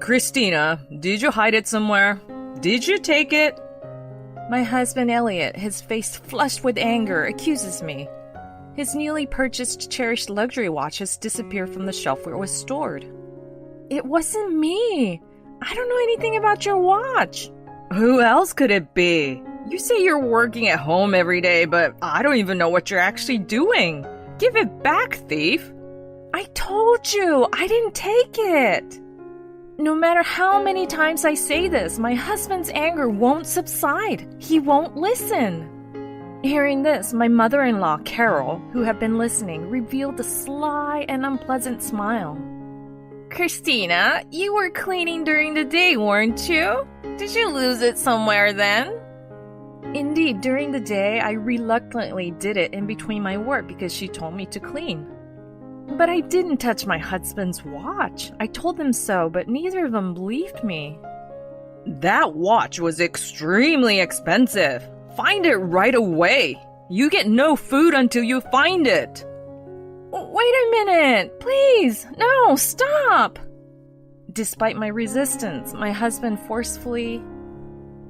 Christina, did you hide it somewhere? Did you take it? My husband Elliot, his face flushed with anger, accuses me. His newly purchased cherished luxury watch has disappeared from the shelf where it was stored. It wasn't me. I don't know anything about your watch. Who else could it be? You say you're working at home every day, but I don't even know what you're actually doing. Give it back, thief. I told you, I didn't take it. No matter how many times I say this, my husband's anger won't subside. He won't listen. Hearing this, my mother-in-law, Carol, who had been listening, revealed a sly and unpleasant smile. Christina, you were cleaning during the day, weren't you? Did you lose it somewhere then? Indeed, during the day, I reluctantly did it in between my work because she told me to clean. But I didn't touch my husband's watch. I told them so, but neither of them believed me. That watch was extremely expensive. Find it right away. You get no food until you find it. Wait a minute, please. No, stop. Despite my resistance, my husband forcefully...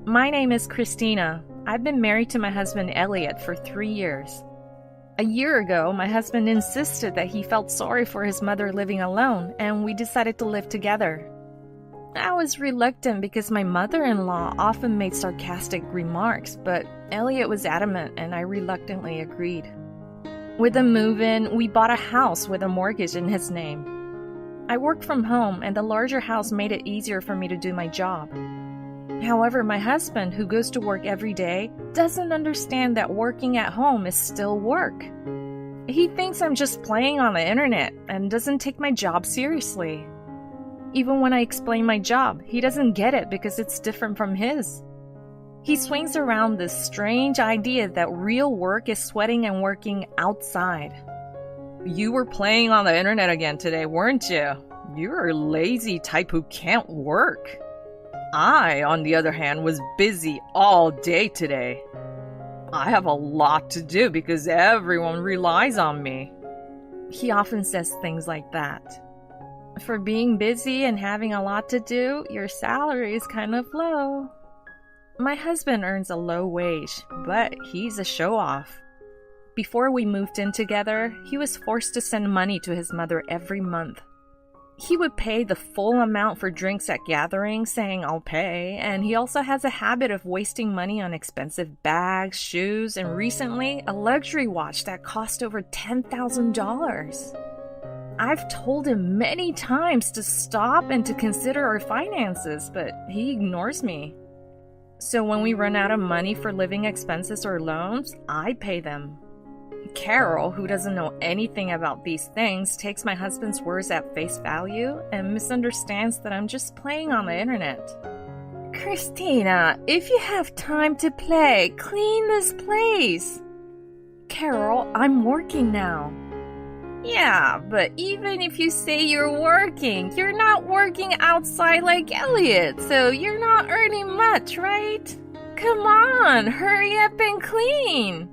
My name is Christina. I've been married to my husband Elliot for 3 years. A year ago, my husband insisted that he felt sorry for his mother living alone, and we decided to live together. I was reluctant because my mother-in-law often made sarcastic remarks, but Elliot was adamant and I reluctantly agreed. With the move-in, we bought a house with a mortgage in his name. I worked from home, and the larger house made it easier for me to do my job. However, my husband, who goes to work every day, doesn't understand that working at home is still work. He thinks I'm just playing on the internet and doesn't take my job seriously. Even when I explain my job, he doesn't get it because it's different from his. He swings around this strange idea that real work is sweating and working outside. You were playing on the internet again today, weren't you? You're a lazy type who can't work. I, on the other hand, was busy all day today. I have a lot to do because everyone relies on me. He often says things like that. For being busy and having a lot to do, your salary is kind of low. My husband earns a low wage, but he's a show-off. Before we moved in together, he was forced to send money to his mother every month. He would pay the full amount for drinks at gatherings, saying I'll pay, and he also has a habit of wasting money on expensive bags, shoes, and recently, a luxury watch that cost over $10,000. I've told him many times to stop and to consider our finances, but he ignores me. So when we run out of money for living expenses or loans, I pay them. Carol, who doesn't know anything about these things, takes my husband's words at face value and misunderstands that I'm just playing on the internet. Christina, if you have time to play, clean this place. Carol, I'm working now. Yeah, but even if you say you're working, you're not working outside like Elliot, so you're not earning much, right? Come on, hurry up and clean.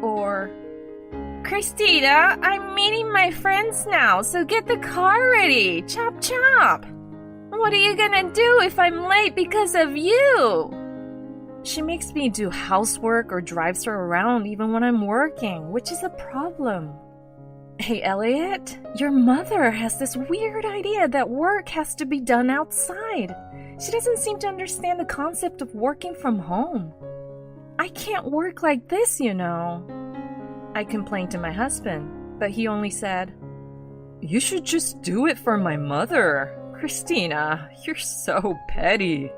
Or, Christina, I'm meeting my friends now, so get the car ready. Chop chop. What are you gonna do if I'm late because of you? She makes me do housework or drives her around even when I'm working, which is a problem. Hey, Elliot, your mother has this weird idea that work has to be done outside. She doesn't seem to understand the concept of working from home. I can't work like this, you know. I complained to my husband, but he only said, You should just do it for my mother. Christina, you're so petty.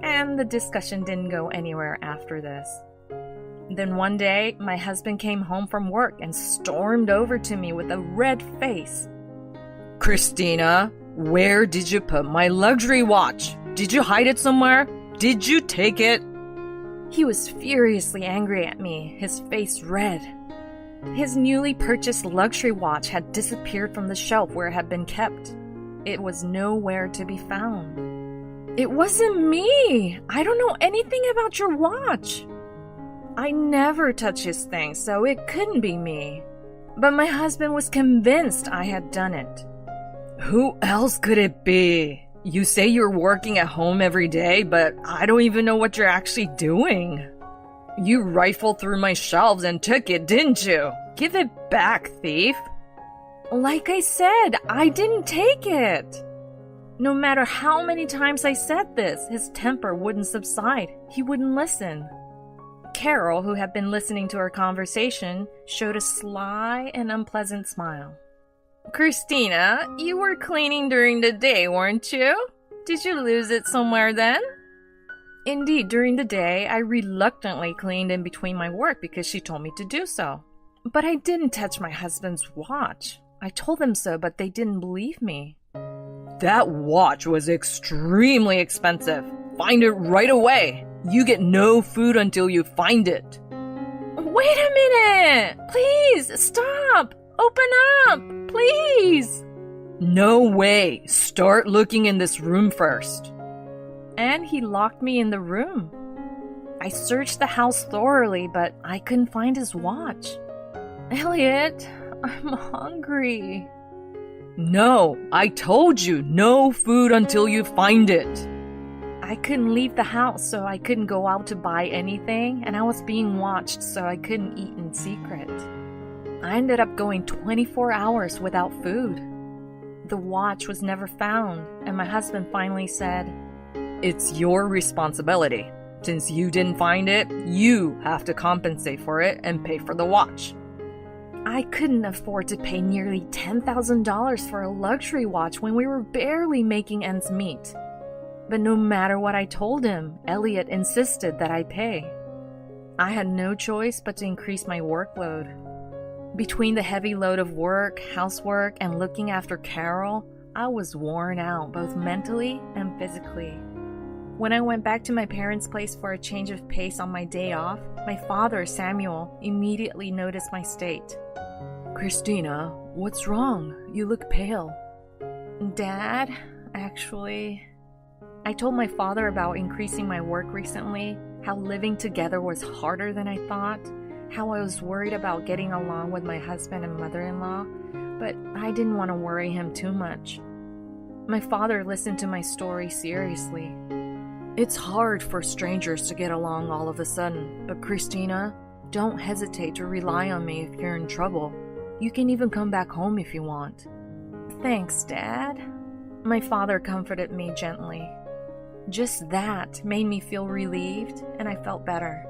And the discussion didn't go anywhere after this. Then one day, my husband came home from work and stormed over to me with a red face. Christina, where did you put my luxury watch? Did you hide it somewhere? Did you take it? He was furiously angry at me, his face red. His newly purchased luxury watch had disappeared from the shelf where it had been kept. It was nowhere to be found. It wasn't me! I don't know anything about your watch! I never touch his things, so it couldn't be me. But my husband was convinced I had done it. Who else could it be? You say you're working at home every day, but I don't even know what you're actually doing. You rifled through my shelves and took it, didn't you? Give it back, thief. Like I said, I didn't take it. No matter how many times I said this, his temper wouldn't subside. He wouldn't listen. Carol, who had been listening to our conversation, showed a sly and unpleasant smile. Christina, you were cleaning during the day, weren't you? Did you lose it somewhere then? Indeed, during the day, I reluctantly cleaned in between my work because she told me to do so. But I didn't touch my husband's watch. I told them so, but they didn't believe me. That watch was extremely expensive. Find it right away. You get no food until you find it. Wait a minute! Please, stop! Open up! Please! No way. Start looking in this room first. And he locked me in the room. I searched the house thoroughly, but I couldn't find his watch. Elliot, I'm hungry. No, I told you, no food until you find it. I couldn't leave the house, so I couldn't go out to buy anything, and I was being watched, so I couldn't eat in secret. I ended up going 24 hours without food. The watch was never found, and my husband finally said, "It's your responsibility. Since you didn't find it, you have to compensate for it and pay for the watch." I couldn't afford to pay nearly $10,000 for a luxury watch when we were barely making ends meet. But no matter what I told him, Elliot insisted that I pay. I had no choice but to increase my workload. Between the heavy load of work, housework, and looking after Carol, I was worn out both mentally and physically. When I went back to my parents' place for a change of pace on my day off, my father, Samuel, immediately noticed my state. "Christina, what's wrong? You look pale." Dad, actually... I told my father about increasing my work recently, how living together was harder than I thought, how I was worried about getting along with my husband and mother-in-law, but I didn't want to worry him too much. My father listened to my story seriously. "It's hard for strangers to get along all of a sudden, but Christina, don't hesitate to rely on me if you're in trouble. You can even come back home if you want." "Thanks, Dad." My father comforted me gently. Just that made me feel relieved, and I felt better.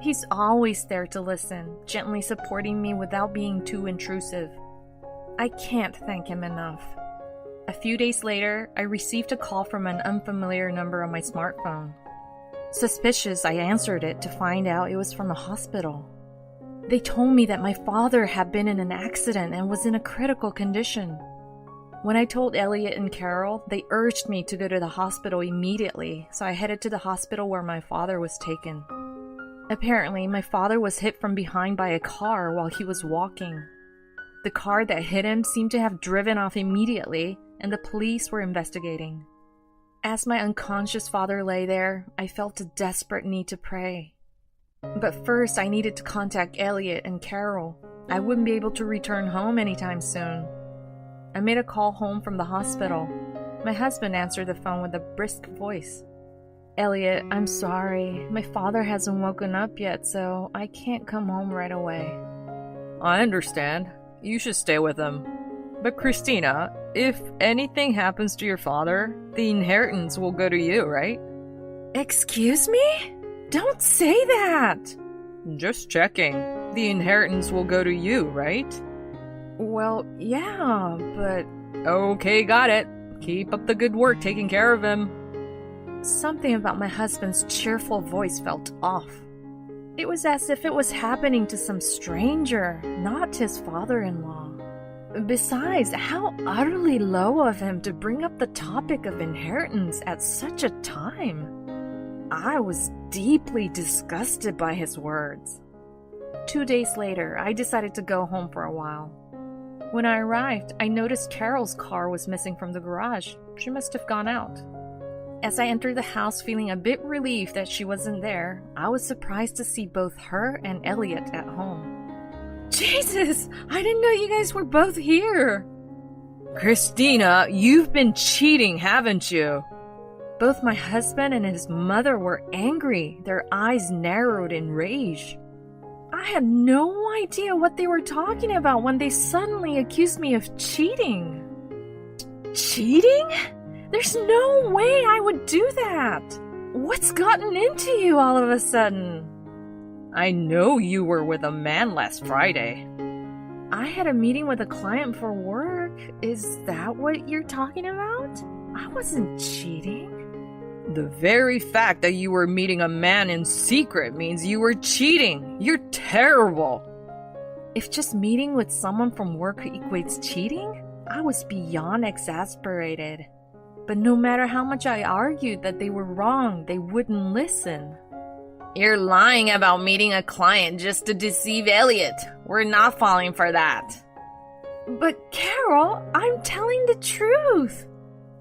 He's always there to listen, gently supporting me without being too intrusive. I can't thank him enough. A few days later, I received a call from an unfamiliar number on my smartphone. Suspicious, I answered it to find out it was from a hospital. They told me that my father had been in an accident and was in a critical condition. When I told Elliot and Carol, they urged me to go to the hospital immediately, so I headed to the hospital where my father was taken. Apparently, my father was hit from behind by a car while he was walking. The car that hit him seemed to have driven off immediately, and the police were investigating. As my unconscious father lay there, I felt a desperate need to pray. But first, I needed to contact Elliot and Carol. I wouldn't be able to return home anytime soon. I made a call home from the hospital. My husband answered the phone with a brisk voice. "Elliot, I'm sorry. My father hasn't woken up yet, so I can't come home right away." "I understand. You should stay with him. But Christina, if anything happens to your father, the inheritance will go to you, right?" "Excuse me? Don't say that!" "Just checking. The inheritance will go to you, right?" "Well, yeah, but..." "Okay, got it. Keep up the good work taking care of him." Something about my husband's cheerful voice felt off. It was as if it was happening to some stranger, not his father-in-law. Besides, how utterly low of him to bring up the topic of inheritance at such a time. I was deeply disgusted by his words. 2 days later, I decided to go home for a while. When I arrived, I noticed Carol's car was missing from the garage. She must have gone out. As I entered the house feeling a bit relieved that she wasn't there, I was surprised to see both her and Elliot at home. "Jesus! I didn't know you guys were both here!" Christina, you've been cheating, haven't you? Both my husband and his mother were angry, their eyes narrowed in rage. I had no idea what they were talking about when they suddenly accused me of cheating. Cheating? There's no way I would do that. What's gotten into you all of a sudden? I know you were with a man last Friday. I had a meeting with a client for work. Is that what you're talking about? I wasn't cheating. The very fact that you were meeting a man in secret means you were cheating. You're terrible. If just meeting with someone from work equates cheating, I was beyond exasperated. But no matter how much I argued that they were wrong, they wouldn't listen. You're lying about meeting a client just to deceive Elliot. We're not falling for that. But Carol, I'm telling the truth.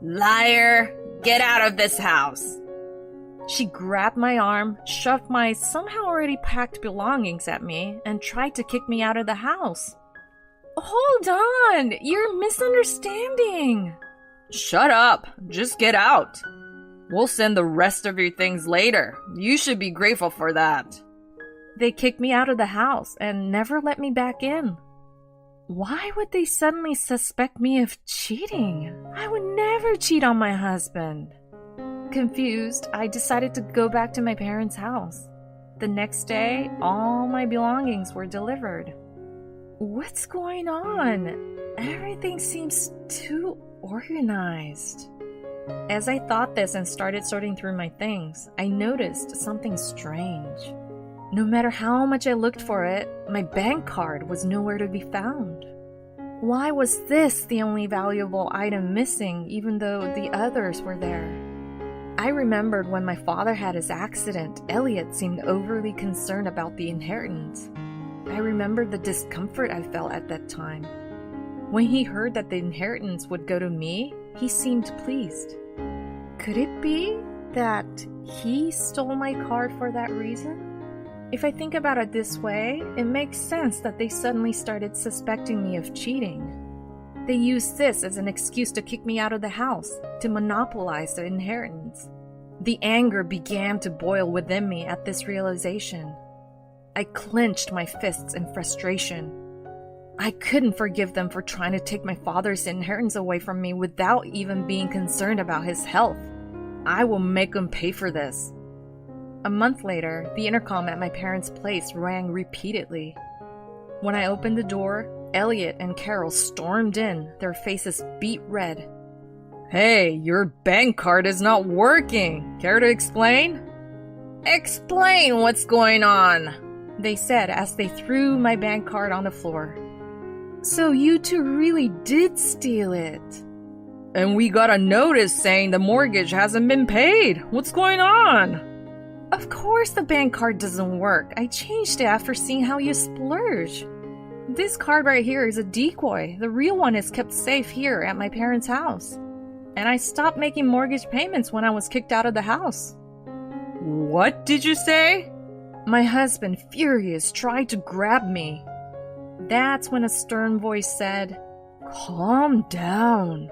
Liar! Get out of this house. She grabbed my arm, shoved my somehow already packed belongings at me, and tried to kick me out of the house. Hold on! You're misunderstanding. Shut up. Just get out. We'll send the rest of your things later. You should be grateful for that. They kicked me out of the house and never let me back in. Why would they suddenly suspect me of cheating? I would never cheat on my husband. Confused, I decided to go back to my parents' house. The next day, all my belongings were delivered. What's going on? Everything seems too organized. As I thought this and started sorting through my things, I noticed something strange. No matter how much I looked for it, my bank card was nowhere to be found. Why was this the only valuable item missing, even though the others were there? I remembered when my father had his accident, Elliot seemed overly concerned about the inheritance. I remembered the discomfort I felt at that time. When he heard that the inheritance would go to me, he seemed pleased. Could it be that he stole my card for that reason? If I think about it this way, it makes sense that they suddenly started suspecting me of cheating. They used this as an excuse to kick me out of the house, to monopolize the inheritance. The anger began to boil within me at this realization. I clenched my fists in frustration. I couldn't forgive them for trying to take my father's inheritance away from me without even being concerned about his health. I will make them pay for this. A month later, the intercom at my parents' place rang repeatedly. When I opened the door, Elliot and Carol stormed in, their faces beet red. Hey, your bank card is not working. Care to explain? Explain what's going on, they said as they threw my bank card on the floor. So you two really did steal it. And we got a notice saying the mortgage hasn't been paid. What's going on? Of course the bank card doesn't work. I changed it after seeing how you splurge. This card right here is a decoy. The real one is kept safe here at my parents' house. And I stopped making mortgage payments when I was kicked out of the house. What did you say? My husband, furious, tried to grab me. That's when a stern voice said, "Calm down."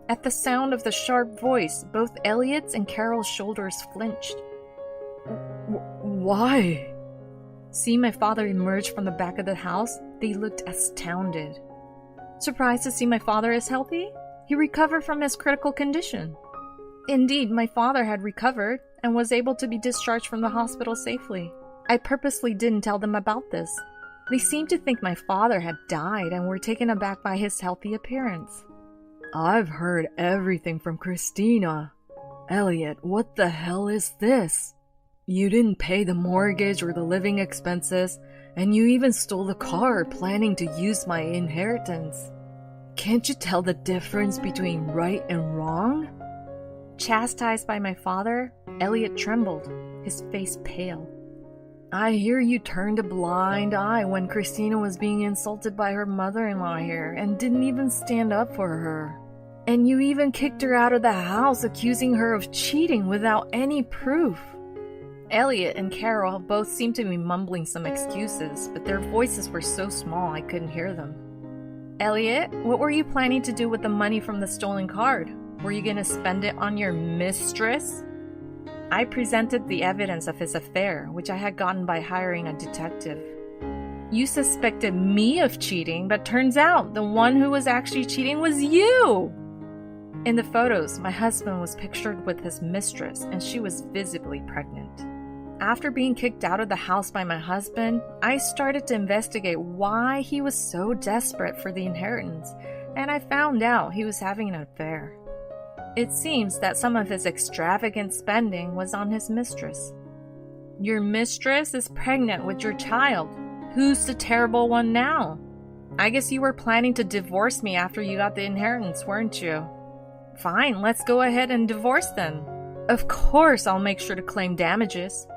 At the sound of the sharp voice, both Elliot's and Carol's shoulders flinched. Why? Seeing my father emerge from the back of the house, they looked astounded. Surprised to see my father is healthy? He recovered from his critical condition. Indeed, my father had recovered and was able to be discharged from the hospital safely. I purposely didn't tell them about this. They seemed to think my father had died and were taken aback by his healthy appearance. I've heard everything from Christina. Elliot, what the hell is this? You didn't pay the mortgage or the living expenses, and you even stole the car planning to use my inheritance. Can't you tell the difference between right and wrong? Chastised by my father, Elliot trembled, his face pale. I hear you turned a blind eye when Christina was being insulted by her mother-in-law here and didn't even stand up for her. And you even kicked her out of the house, accusing her of cheating without any proof. Elliot and Carol both seemed to be mumbling some excuses, but their voices were so small I couldn't hear them. Elliot, what were you planning to do with the money from the stolen card? Were you going to spend it on your mistress? I presented the evidence of his affair, which I had gotten by hiring a detective. You suspected me of cheating, but turns out the one who was actually cheating was you! In the photos, my husband was pictured with his mistress, and she was visibly pregnant. After being kicked out of the house by my husband, I started to investigate why he was so desperate for the inheritance, and I found out he was having an affair. It seems that some of his extravagant spending was on his mistress. Your mistress is pregnant with your child. Who's the terrible one now? I guess you were planning to divorce me after you got the inheritance, weren't you? Fine, let's go ahead and divorce then. Of course I'll make sure to claim damages.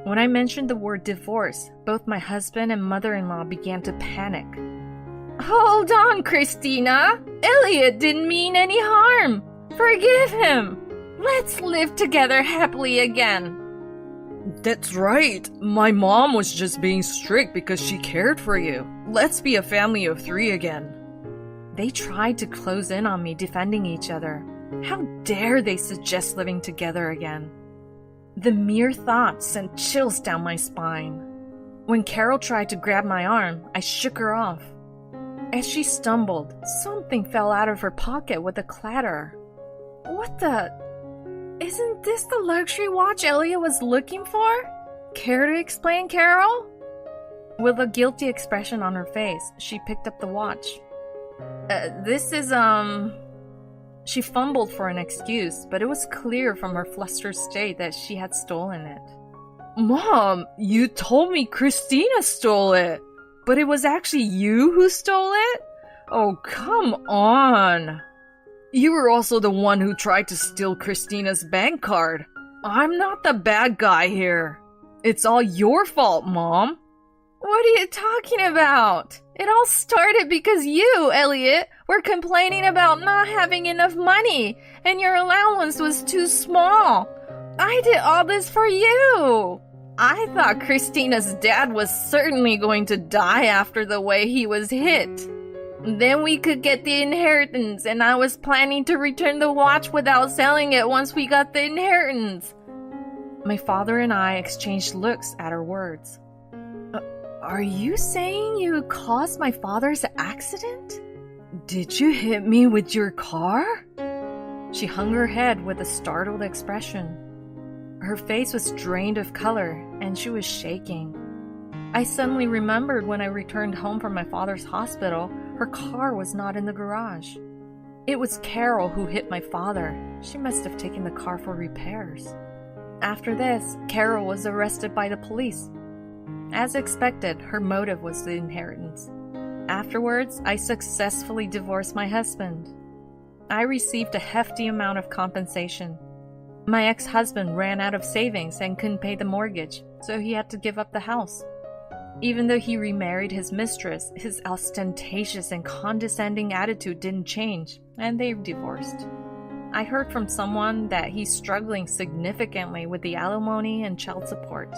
When I mentioned the word divorce, both my husband and mother-in-law began to panic. Hold on, Christina! Elliot didn't mean any harm! Forgive him! Let's live together happily again! That's right. My mom was just being strict because she cared for you. Let's be a family of 3 again. They tried to close in on me, defending each other. How dare they suggest living together again? The mere thought sent chills down my spine. When Carol tried to grab my arm, I shook her off. As she stumbled, something fell out of her pocket with a clatter. What the... Isn't this the luxury watch Elliot was looking for? Care to explain, Carol? With a guilty expression on her face, she picked up the watch. This is, She fumbled for an excuse, but it was clear from her flustered state that she had stolen it. Mom, you told me Christina stole it, but it was actually you who stole it? Oh, come on. You were also the one who tried to steal Christina's bank card. I'm not the bad guy here. It's all your fault, Mom. What are you talking about? It all started because you, Elliot, were complaining about not having enough money, and your allowance was too small. I did all this for you. I thought Christina's dad was certainly going to die after the way he was hit. Then we could get the inheritance, and I was planning to return the watch without selling it once we got the inheritance. My father and I exchanged looks at her words. Are you saying you caused my father's accident? Did you hit me with your car? She hung her head with a startled expression. Her face was drained of color, and she was shaking. I suddenly remembered when I returned home from my father's hospital, her car was not in the garage. It was Carol who hit my father. She must have taken the car for repairs. After this, Carol was arrested by the police. As expected, her motive was the inheritance. Afterwards, I successfully divorced my husband. I received a hefty amount of compensation. My ex-husband ran out of savings and couldn't pay the mortgage, so he had to give up the house. Even though he remarried his mistress, his ostentatious and condescending attitude didn't change, and they divorced. I heard from someone that he's struggling significantly with the alimony and child support.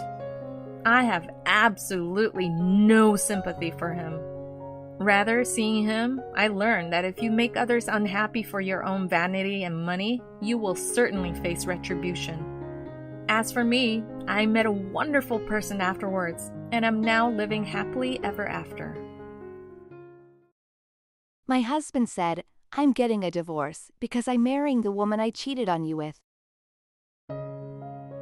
I have absolutely no sympathy for him. Rather, seeing him, I learned that if you make others unhappy for your own vanity and money, you will certainly face retribution. As for me, I met a wonderful person afterwards, and am now living happily ever after. My husband said, I'm getting a divorce because I'm marrying the woman I cheated on you with.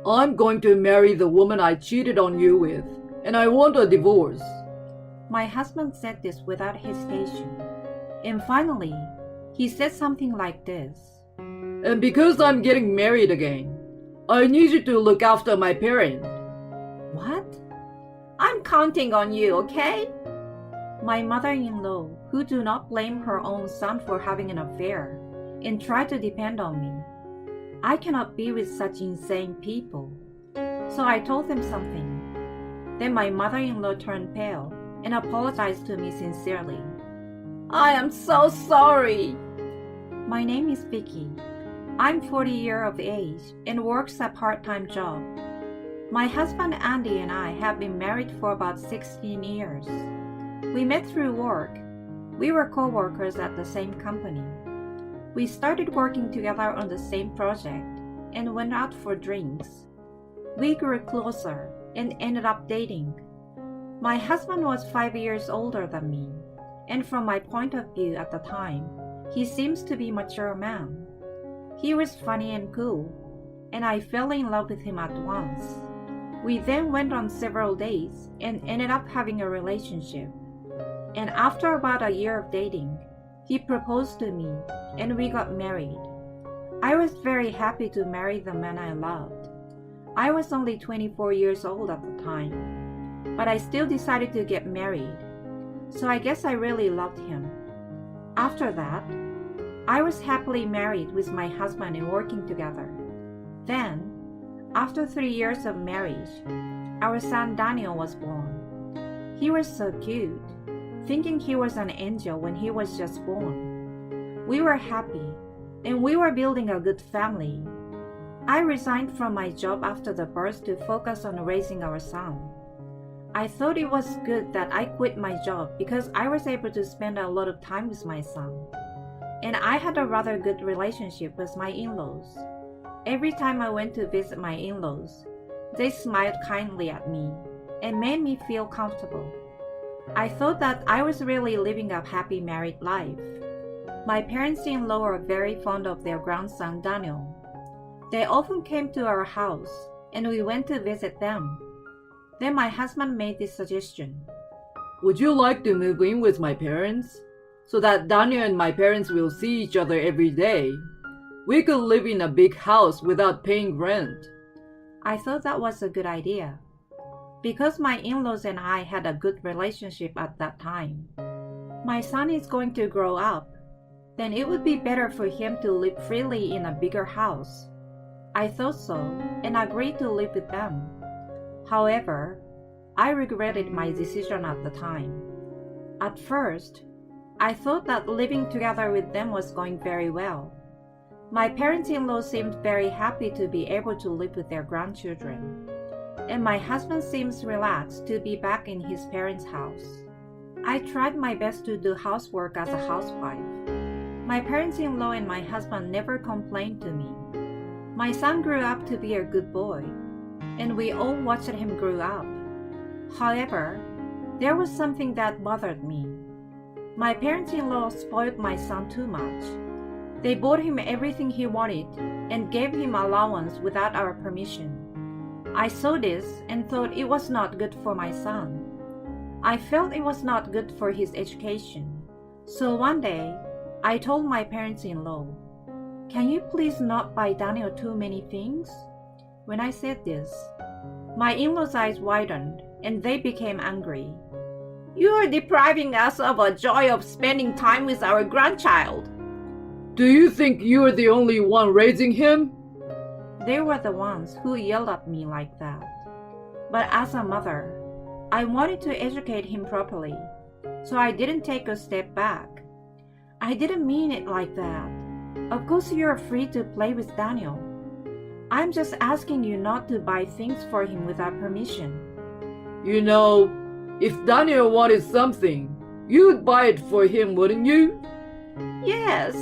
I'm going to marry the woman I cheated on you with, and I want a divorce. My husband said this without hesitation, and finally, he said something like this. And because I'm getting married again, I need you to look after my parent. What? I'm counting on you, okay? My mother-in-law, who do not blame her own son for having an affair, and try to depend on me. I cannot be with such insane people. So I told them something. Then my mother-in-law turned pale and apologized to me sincerely. I am so sorry. My name is Vicky. I'm 40 years of age and works a part-time job. My husband Andy and I have been married for about 16 years. We met through work. We were co-workers at the same company. We started working together on the same project and went out for drinks. We grew closer and ended up dating. My husband was 5 years older than me, and from my point of view at the time, he seems to be a mature man. He was funny and cool, and I fell in love with him at once. We then went on several dates and ended up having a relationship. And after about a year of dating, he proposed to me and we got married. I was very happy to marry the man I loved. I was only 24 years old at the time, but I still decided to get married. So I guess I really loved him. After that, I was happily married with my husband and working together. Then, after 3 years of marriage, our son Daniel was born. He was so cute, thinking he was an angel when he was just born. We were happy, and we were building a good family. I resigned from my job after the birth to focus on raising our son. I thought it was good that I quit my job because I was able to spend a lot of time with my son. And I had a rather good relationship with my in-laws. Every time I went to visit my in-laws, they smiled kindly at me and made me feel comfortable. I thought that I was really living a happy married life. My parents-in-law are very fond of their grandson Daniel. They often came to our house and we went to visit them. Then my husband made this suggestion. Would you like to move in with my parents? So that Daniel and my parents will see each other every day. We could live in a big house without paying rent. I thought that was a good idea. Because my in-laws and I had a good relationship at that time. My son is going to grow up. Then it would be better for him to live freely in a bigger house. I thought so and agreed to live with them. However, I regretted my decision at the time. At first, I thought that living together with them was going very well. My parents-in-law seemed very happy to be able to live with their grandchildren, and my husband seems relaxed to be back in his parents' house. I tried my best to do housework as a housewife. My parents-in-law and my husband never complained to me. My son grew up to be a good boy, and we all watched him grow up. However, there was something that bothered me. My parents-in-law spoiled my son too much. They bought him everything he wanted and gave him allowance without our permission. I saw this and thought it was not good for my son. I felt it was not good for his education. So one day, I told my parents-in-law, "Can you please not buy Daniel too many things?" When I said this, my in-laws' eyes widened and they became angry. "You are depriving us of a joy of spending time with our grandchild." Do you think you are the only one raising him? They were the ones who yelled at me like that. But as a mother, I wanted to educate him properly, so I didn't take a step back. I didn't mean it like that. Of course you're free to play with Daniel. I'm just asking you not to buy things for him without permission. You know, if Daniel wanted something, you'd buy it for him, wouldn't you? Yes,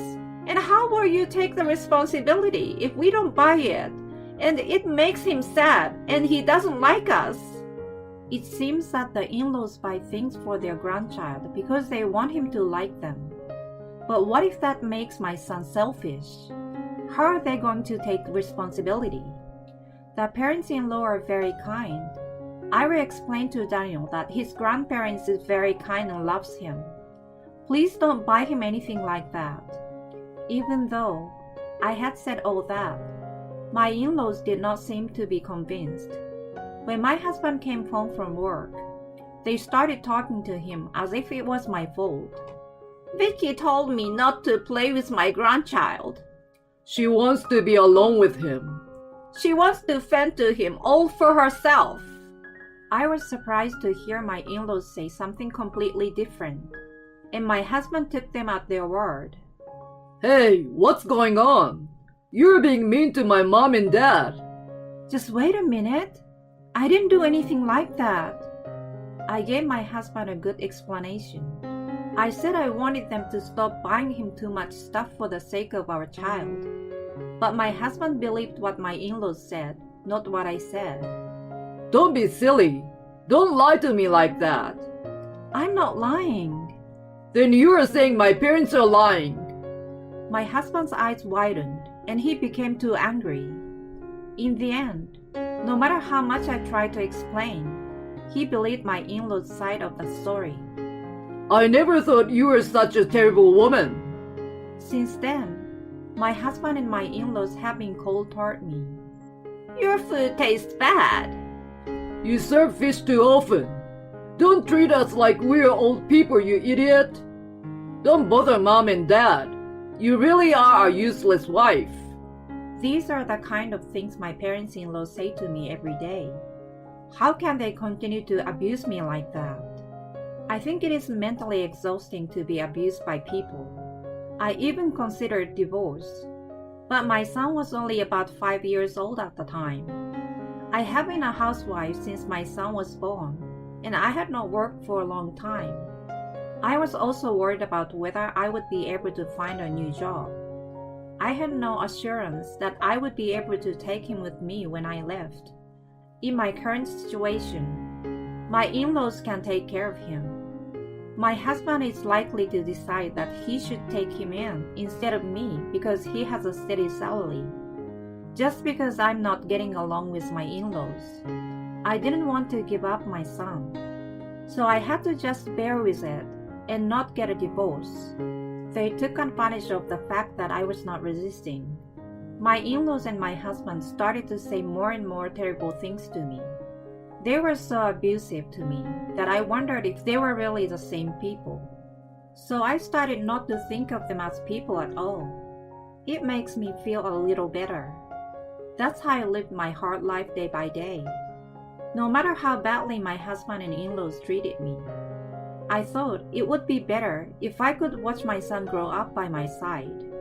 and how will you take the responsibility if we don't buy it, and it makes him sad and he doesn't like us? It seems that the in-laws buy things for their grandchild because they want him to like them. But what if that makes my son selfish? How are they going to take responsibility? The parents-in-law are very kind. I will explain to Daniel that his grandparents is very kind and loves him. Please don't buy him anything like that. Even though I had said all that, my in-laws did not seem to be convinced. When my husband came home from work, they started talking to him as if it was my fault. "Vicky told me not to play with my grandchild. She wants to be alone with him. She wants to fend to him all for herself." I was surprised to hear my in-laws say something completely different, and my husband took them at their word. Hey, what's going on? You're being mean to my mom and dad. Just wait a minute. I didn't do anything like that. I gave my husband a good explanation. I said I wanted them to stop buying him too much stuff for the sake of our child. But my husband believed what my in-laws said, not what I said. Don't be silly. Don't lie to me like that. I'm not lying. Then you are saying my parents are lying. My husband's eyes widened, and he became too angry. In the end, no matter how much I tried to explain, he believed my in-laws' side of the story. I never thought you were such a terrible woman. Since then, my husband and my in-laws have been cold toward me. Your food tastes bad. You serve fish too often. Don't treat us like we're old people, you idiot. Don't bother mom and dad. You really are a useless wife. These are the kind of things my parents-in-law say to me every day. How can they continue to abuse me like that? I think it is mentally exhausting to be abused by people. I even considered divorce. But my son was only about 5 years old at the time. I have been a housewife since my son was born, and I had not worked for a long time. I was also worried about whether I would be able to find a new job. I had no assurance that I would be able to take him with me when I left. In my current situation, my in-laws can take care of him. My husband is likely to decide that he should take him in instead of me because he has a steady salary. Just because I'm not getting along with my in-laws, I didn't want to give up my son. So I had to just bear with it and not get a divorce. They took advantage of the fact that I was not resisting. My in-laws and my husband started to say more and more terrible things to me. They were so abusive to me that I wondered if they were really the same people. So I started not to think of them as people at all. It makes me feel a little better. That's how I lived my hard life day by day. No matter how badly my husband and in-laws treated me, I thought it would be better if I could watch my son grow up by my side.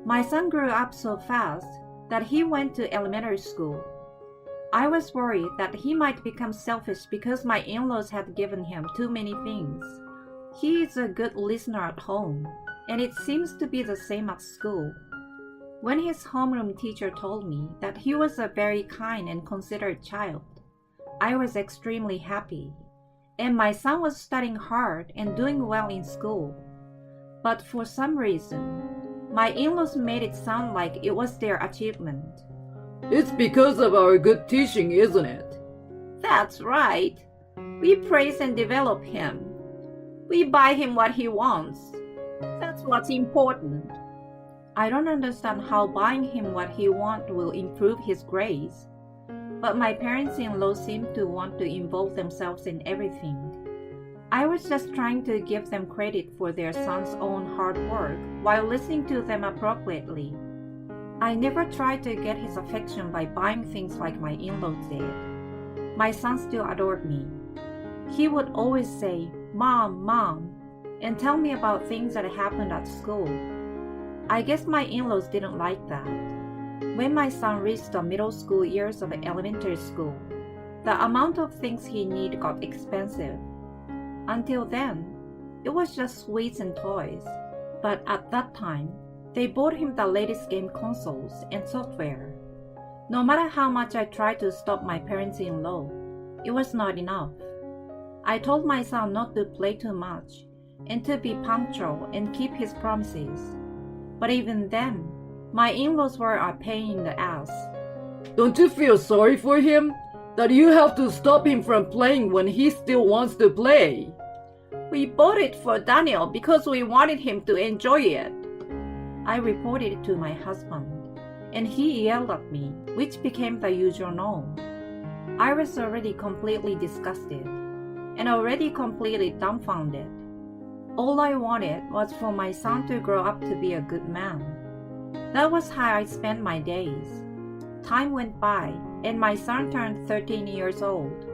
My son grew up so fast that he went to elementary school. I was worried that he might become selfish because my in-laws had given him too many things. He is a good listener at home, and it seems to be the same at school. When his homeroom teacher told me that he was a very kind and considerate child, I was extremely happy, and my son was studying hard and doing well in school. But for some reason, my in-laws made it sound like it was their achievement. It's because of our good teaching, isn't it? That's right. We praise and develop him. We buy him what he wants. That's what's important. I don't understand how buying him what he wants will improve his grades. But my parents-in-law seem to want to involve themselves in everything. I was just trying to give them credit for their son's own hard work while listening to them appropriately. I never tried to get his affection by buying things like my in-laws did. My son still adored me. He would always say, "Mom, Mom," and tell me about things that happened at school. I guess my in-laws didn't like that. When my son reached the middle school years of elementary school, the amount of things he needed got expensive. Until then, it was just sweets and toys. But at that time, they bought him the latest game consoles and software. No matter how much I tried to stop my parents-in-law, it was not enough. I told my son not to play too much and to be punctual and keep his promises. But even then, my in-laws were a pain in the ass. Don't you feel sorry for him? That you have to stop him from playing when he still wants to play? We bought it for Daniel because we wanted him to enjoy it. I reported it to my husband, and he yelled at me, which became the usual norm. I was already completely disgusted, and already completely dumbfounded. All I wanted was for my son to grow up to be a good man. That was how I spent my days. Time went by, and my son turned 13 years old.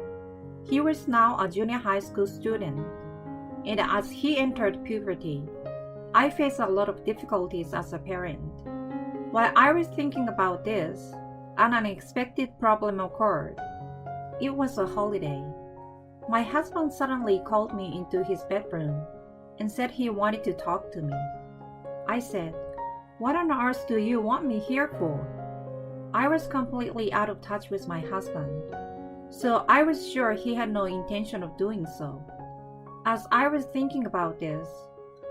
He was now a junior high school student, and as he entered puberty, I faced a lot of difficulties as a parent. While I was thinking about this, an unexpected problem occurred. It was a holiday. My husband suddenly called me into his bedroom and said he wanted to talk to me. I said, "What on earth do you want me here for?" I was completely out of touch with my husband, so I was sure he had no intention of doing so. As I was thinking about this,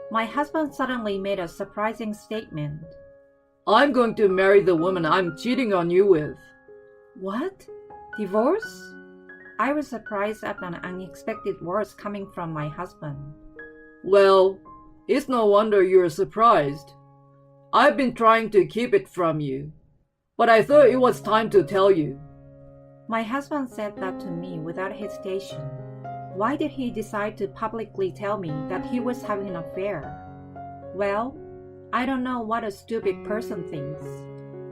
my husband suddenly made a surprising statement. I'm going to marry the woman I'm cheating on you with. What? Divorce? I was surprised at an unexpected words coming from my husband. Well, it's no wonder you're surprised. I've been trying to keep it from you, but I thought it was time to tell you. My husband said that to me without hesitation. Why did he decide to publicly tell me that he was having an affair? Well, I don't know what a stupid person thinks.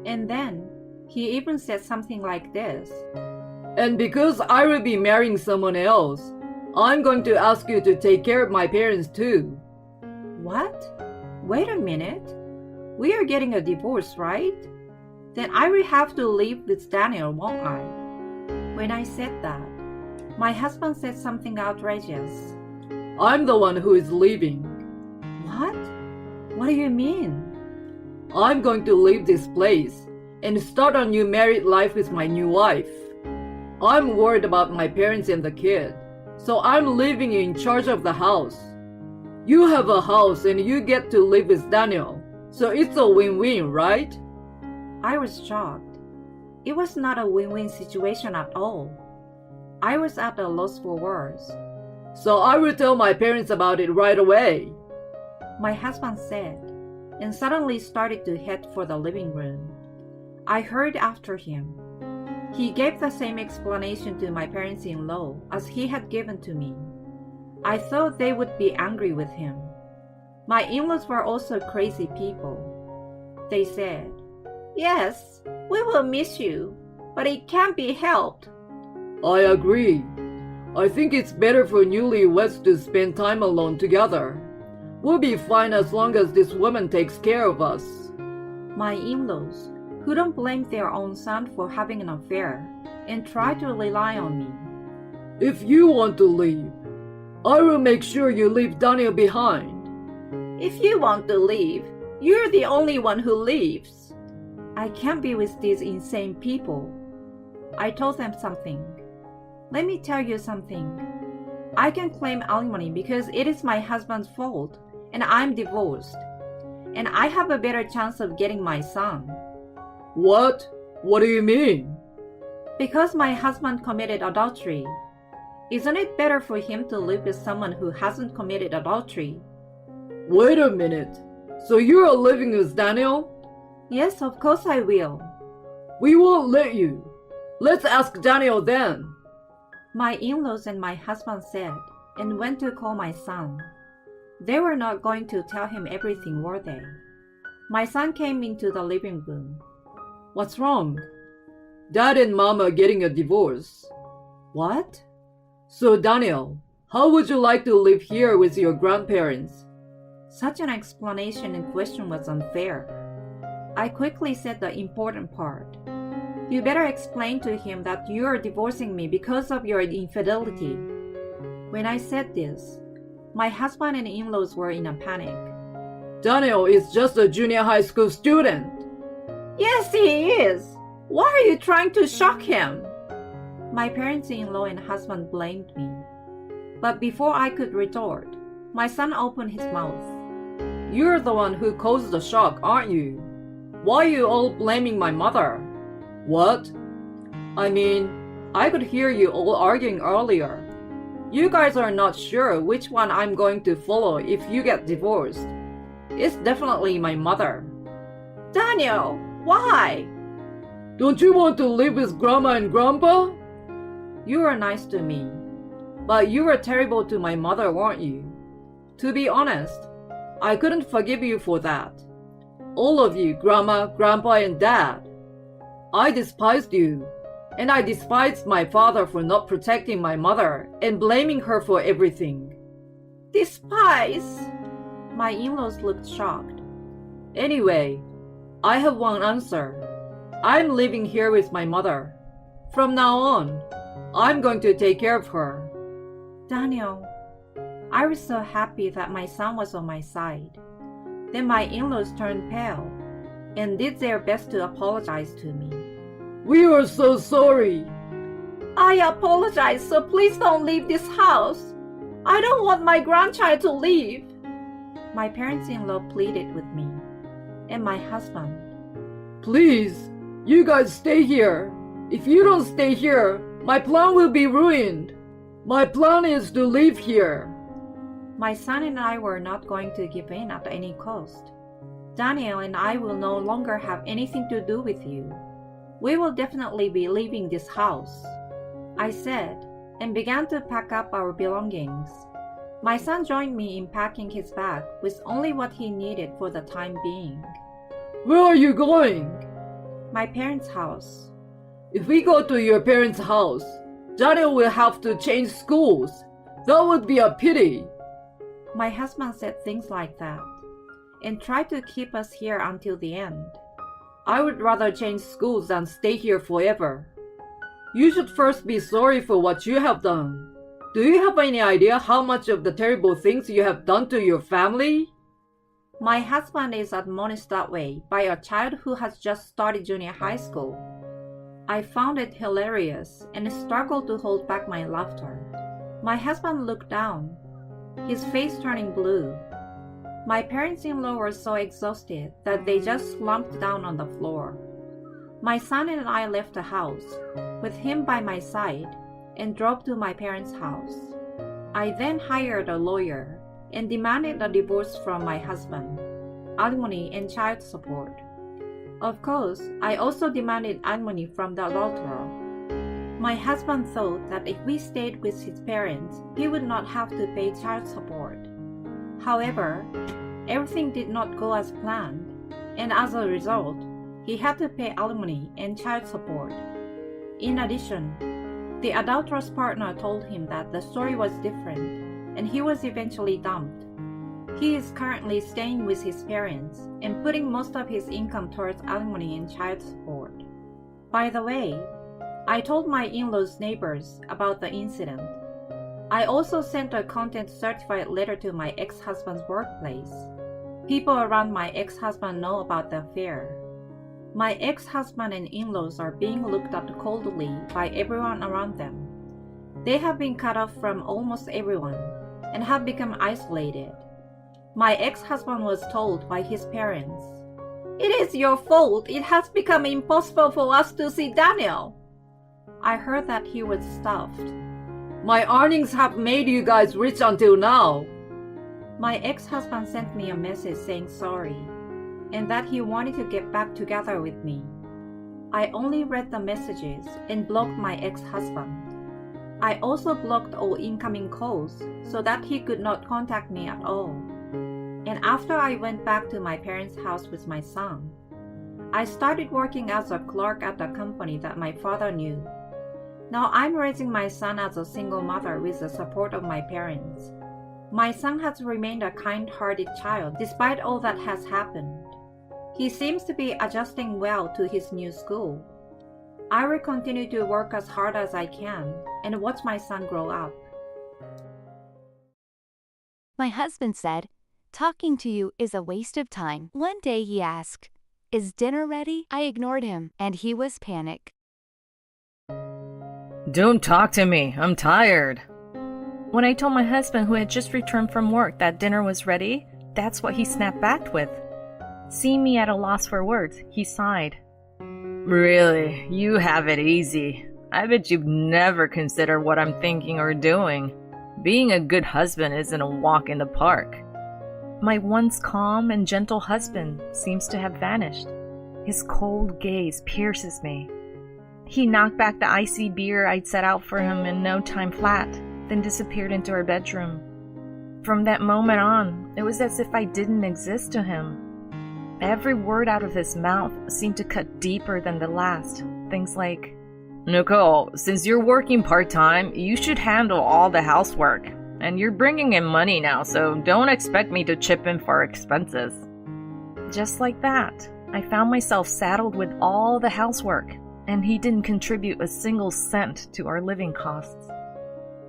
And then, he even said something like this. And because I will be marrying someone else, I'm going to ask you to take care of my parents too. What? Wait a minute. We are getting a divorce, right? Then I will have to live with Daniel, won't I? When I said that, my husband said something outrageous. I'm the one who is leaving. What? What do you mean? I'm going to leave this place and start a new married life with my new wife. I'm worried about my parents and the kid, so I'm leaving you in charge of the house. You have a house and you get to live with Daniel, so it's a win-win, right? I was shocked. It was not a win-win situation at all. I was at a loss for words. So I will tell my parents about it right away. My husband said, and suddenly started to head for the living room. I hurried after him. He gave the same explanation to my parents-in-law as he had given to me. I thought they would be angry with him. My in-laws were also crazy people. They said, "Yes, we will miss you, but it can't be helped." I agree. I think it's better for newlyweds to spend time alone together. We'll be fine as long as this woman takes care of us. My in-laws, who don't blame their own son for having an affair, and try to rely on me. If you want to leave, I will make sure you leave Daniel behind. If you want to leave, you're the only one who leaves. I can't be with these insane people. I told them something. Let me tell you something. I can claim alimony because it is my husband's fault, and I'm divorced. And I have a better chance of getting my son. What? What do you mean? Because my husband committed adultery. Isn't it better for him to live with someone who hasn't committed adultery? Wait a minute. So you are living with Daniel? Yes, of course I will. We won't let you. Let's ask Daniel then. My in-laws and my husband said, and went to call my son. They were not going to tell him everything, were they? My son came into the living room. What's wrong? Dad and Mom are getting a divorce. What? So Daniel, how would you like to live here with your grandparents? Such an explanation and question was unfair. I quickly said the important part. You better explain to him that you are divorcing me because of your infidelity. When I said this, my husband and in-laws were in a panic. Daniel is just a junior high school student. Yes, he is. Why are you trying to shock him? My parents-in-law and husband blamed me. But before I could retort, my son opened his mouth. You're the one who caused the shock, aren't you? Why are you all blaming my mother? What? I mean, I could hear you all arguing earlier. You guys are not sure which one I'm going to follow if you get divorced. It's definitely my mother. Daniel, why? Don't you want to live with Grandma and Grandpa? You were nice to me, but you were terrible to my mother, weren't you? To be honest, I couldn't forgive you for that. All of you, Grandma, Grandpa, and Dad. I despised you, and I despised my father for not protecting my mother and blaming her for everything. Despise? My in-laws looked shocked. Anyway, I have one answer. I'm living here with my mother. From now on, I'm going to take care of her. Daniel, I was so happy that my son was on my side. Then my in-laws turned pale and did their best to apologize to me. We are so sorry. I apologize, so please don't leave this house. I don't want my grandchild to leave. My parents-in-law pleaded with me, and my husband. Please, you guys stay here. If you don't stay here, my plan will be ruined. My plan is to live here. My son and I were not going to give in at any cost. Daniel and I will no longer have anything to do with you. We will definitely be leaving this house, I said, and began to pack up our belongings. My son joined me in packing his bag with only what he needed for the time being. Where are you going? My parents' house. If we go to your parents' house, Daniel will have to change schools. That would be a pity. My husband said things like that and tried to keep us here until the end. I would rather change schools than stay here forever. You should first be sorry for what you have done. Do you have any idea how much of the terrible things you have done to your family? My husband is admonished that way by a child who has just started junior high school. I found it hilarious and struggled to hold back my laughter. My husband looked down, his face turning blue. My parents-in-law were so exhausted that they just slumped down on the floor. My son and I left the house, with him by my side, and drove to my parents' house. I then hired a lawyer and demanded a divorce from my husband, alimony and child support. Of course, I also demanded alimony from the adulterer. My husband thought that if we stayed with his parents, he would not have to pay child support. However, everything did not go as planned, and as a result, he had to pay alimony and child support. In addition, the adulterous partner told him that the story was different, and he was eventually dumped. He is currently staying with his parents and putting most of his income towards alimony and child support. By the way, I told my in-laws' neighbors about the incident. I also sent a content-certified letter to my ex-husband's workplace. People around my ex-husband know about the affair. My ex-husband and in-laws are being looked at coldly by everyone around them. They have been cut off from almost everyone and have become isolated. My ex-husband was told by his parents, "It is your fault. It has become impossible for us to see Daniel." I heard that he was stuffed. My earnings have made you guys rich until now. My ex-husband sent me a message saying sorry, and that he wanted to get back together with me. I only read the messages and blocked my ex-husband. I also blocked all incoming calls so that he could not contact me at all. And after I went back to my parents' house with my son, I started working as a clerk at a company that my father knew. Now I'm raising my son as a single mother with the support of my parents. My son has remained a kind-hearted child despite all that has happened. He seems to be adjusting well to his new school. I will continue to work as hard as I can and watch my son grow up. My husband said, "Talking to you is a waste of time." One day he asked, "Is dinner ready?" I ignored him, and he was panicked. Don't talk to me. I'm tired. When I told my husband, who had just returned from work, that dinner was ready, that's what he snapped back with. Seeing me at a loss for words, he sighed. Really, you have it easy. I bet you've never considered what I'm thinking or doing. Being a good husband isn't a walk in the park. My once calm and gentle husband seems to have vanished. His cold gaze pierces me. He knocked back the icy beer I'd set out for him in no time flat, then disappeared into our bedroom. From that moment on, it was as if I didn't exist to him. Every word out of his mouth seemed to cut deeper than the last. Things like, Nicole, since you're working part-time, you should handle all the housework. And you're bringing in money now, so don't expect me to chip in for expenses. Just like that, I found myself saddled with all the housework, and he didn't contribute a single cent to our living costs.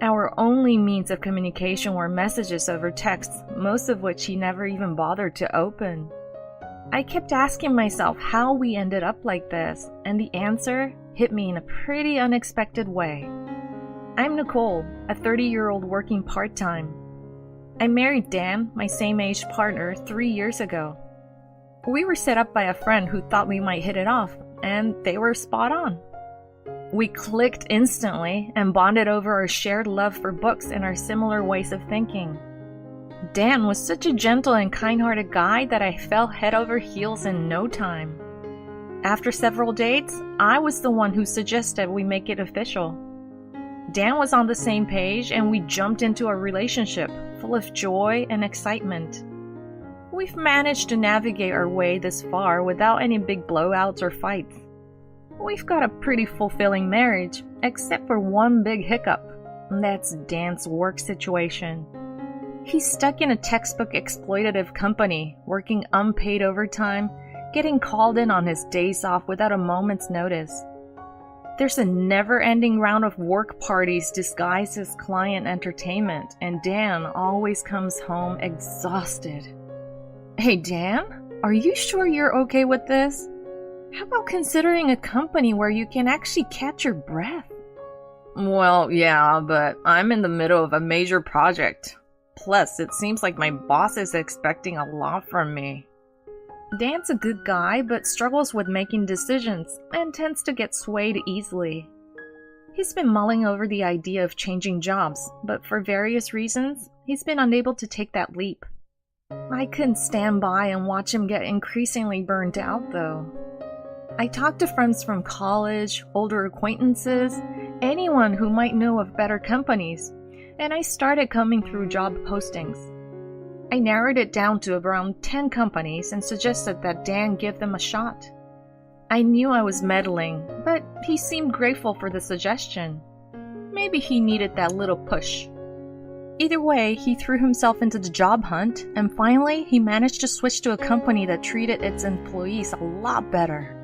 Our only means of communication were messages over text, most of which he never even bothered to open. I kept asking myself how we ended up like this, and the answer hit me in a pretty unexpected way. I'm Nicole, a 30-year-old working part-time. I married Dan, my same-age partner, 3 years ago. We were set up by a friend who thought we might hit it off, and they were spot on. We clicked instantly and bonded over our shared love for books and our similar ways of thinking. Dan was such a gentle and kind-hearted guy that I fell head over heels in no time. After several dates, I was the one who suggested we make it official. Dan was on the same page, and we jumped into a relationship full of joy and excitement. We've managed to navigate our way this far without any big blowouts or fights. We've got a pretty fulfilling marriage, except for one big hiccup, and that's Dan's work situation. He's stuck in a textbook exploitative company, working unpaid overtime, getting called in on his days off without a moment's notice. There's a never-ending round of work parties disguised as client entertainment, and Dan always comes home exhausted. Hey Dan, are you sure you're okay with this? How about considering a company where you can actually catch your breath? Well, yeah, but I'm in the middle of a major project. Plus, it seems like my boss is expecting a lot from me. Dan's a good guy, but struggles with making decisions and tends to get swayed easily. He's been mulling over the idea of changing jobs, but for various reasons, he's been unable to take that leap. I couldn't stand by and watch him get increasingly burnt out, though. I talked to friends from college, older acquaintances, anyone who might know of better companies, and I started coming through job postings. I narrowed it down to around 10 companies and suggested that Dan give them a shot. I knew I was meddling, but he seemed grateful for the suggestion. Maybe he needed that little push. Either way, he threw himself into the job hunt, and finally he managed to switch to a company that treated its employees a lot better.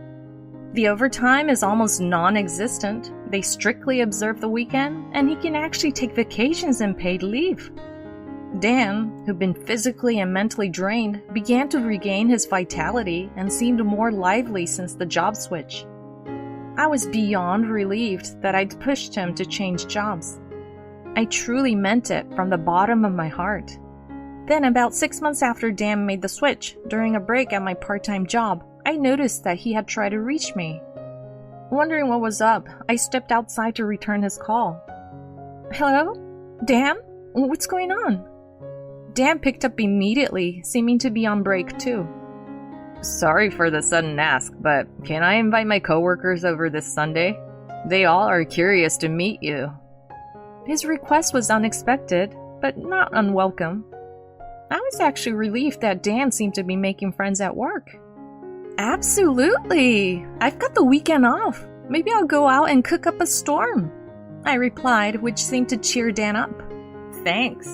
The overtime is almost non-existent, they strictly observe the weekend, and he can actually take vacations and paid leave. Dan, who'd been physically and mentally drained, began to regain his vitality and seemed more lively since the job switch. I was beyond relieved that I'd pushed him to change jobs. I truly meant it from the bottom of my heart. Then, about 6 months after Dan made the switch, during a break at my part-time job, I noticed that he had tried to reach me. Wondering what was up, I stepped outside to return his call. Hello? Dan? What's going on? Dan picked up immediately, seeming to be on break too. Sorry for the sudden ask, but can I invite my coworkers over this Sunday? They all are curious to meet you. His request was unexpected, but not unwelcome. I was actually relieved that Dan seemed to be making friends at work. Absolutely! I've got the weekend off. Maybe I'll go out and cook up a storm, I replied, which seemed to cheer Dan up. Thanks.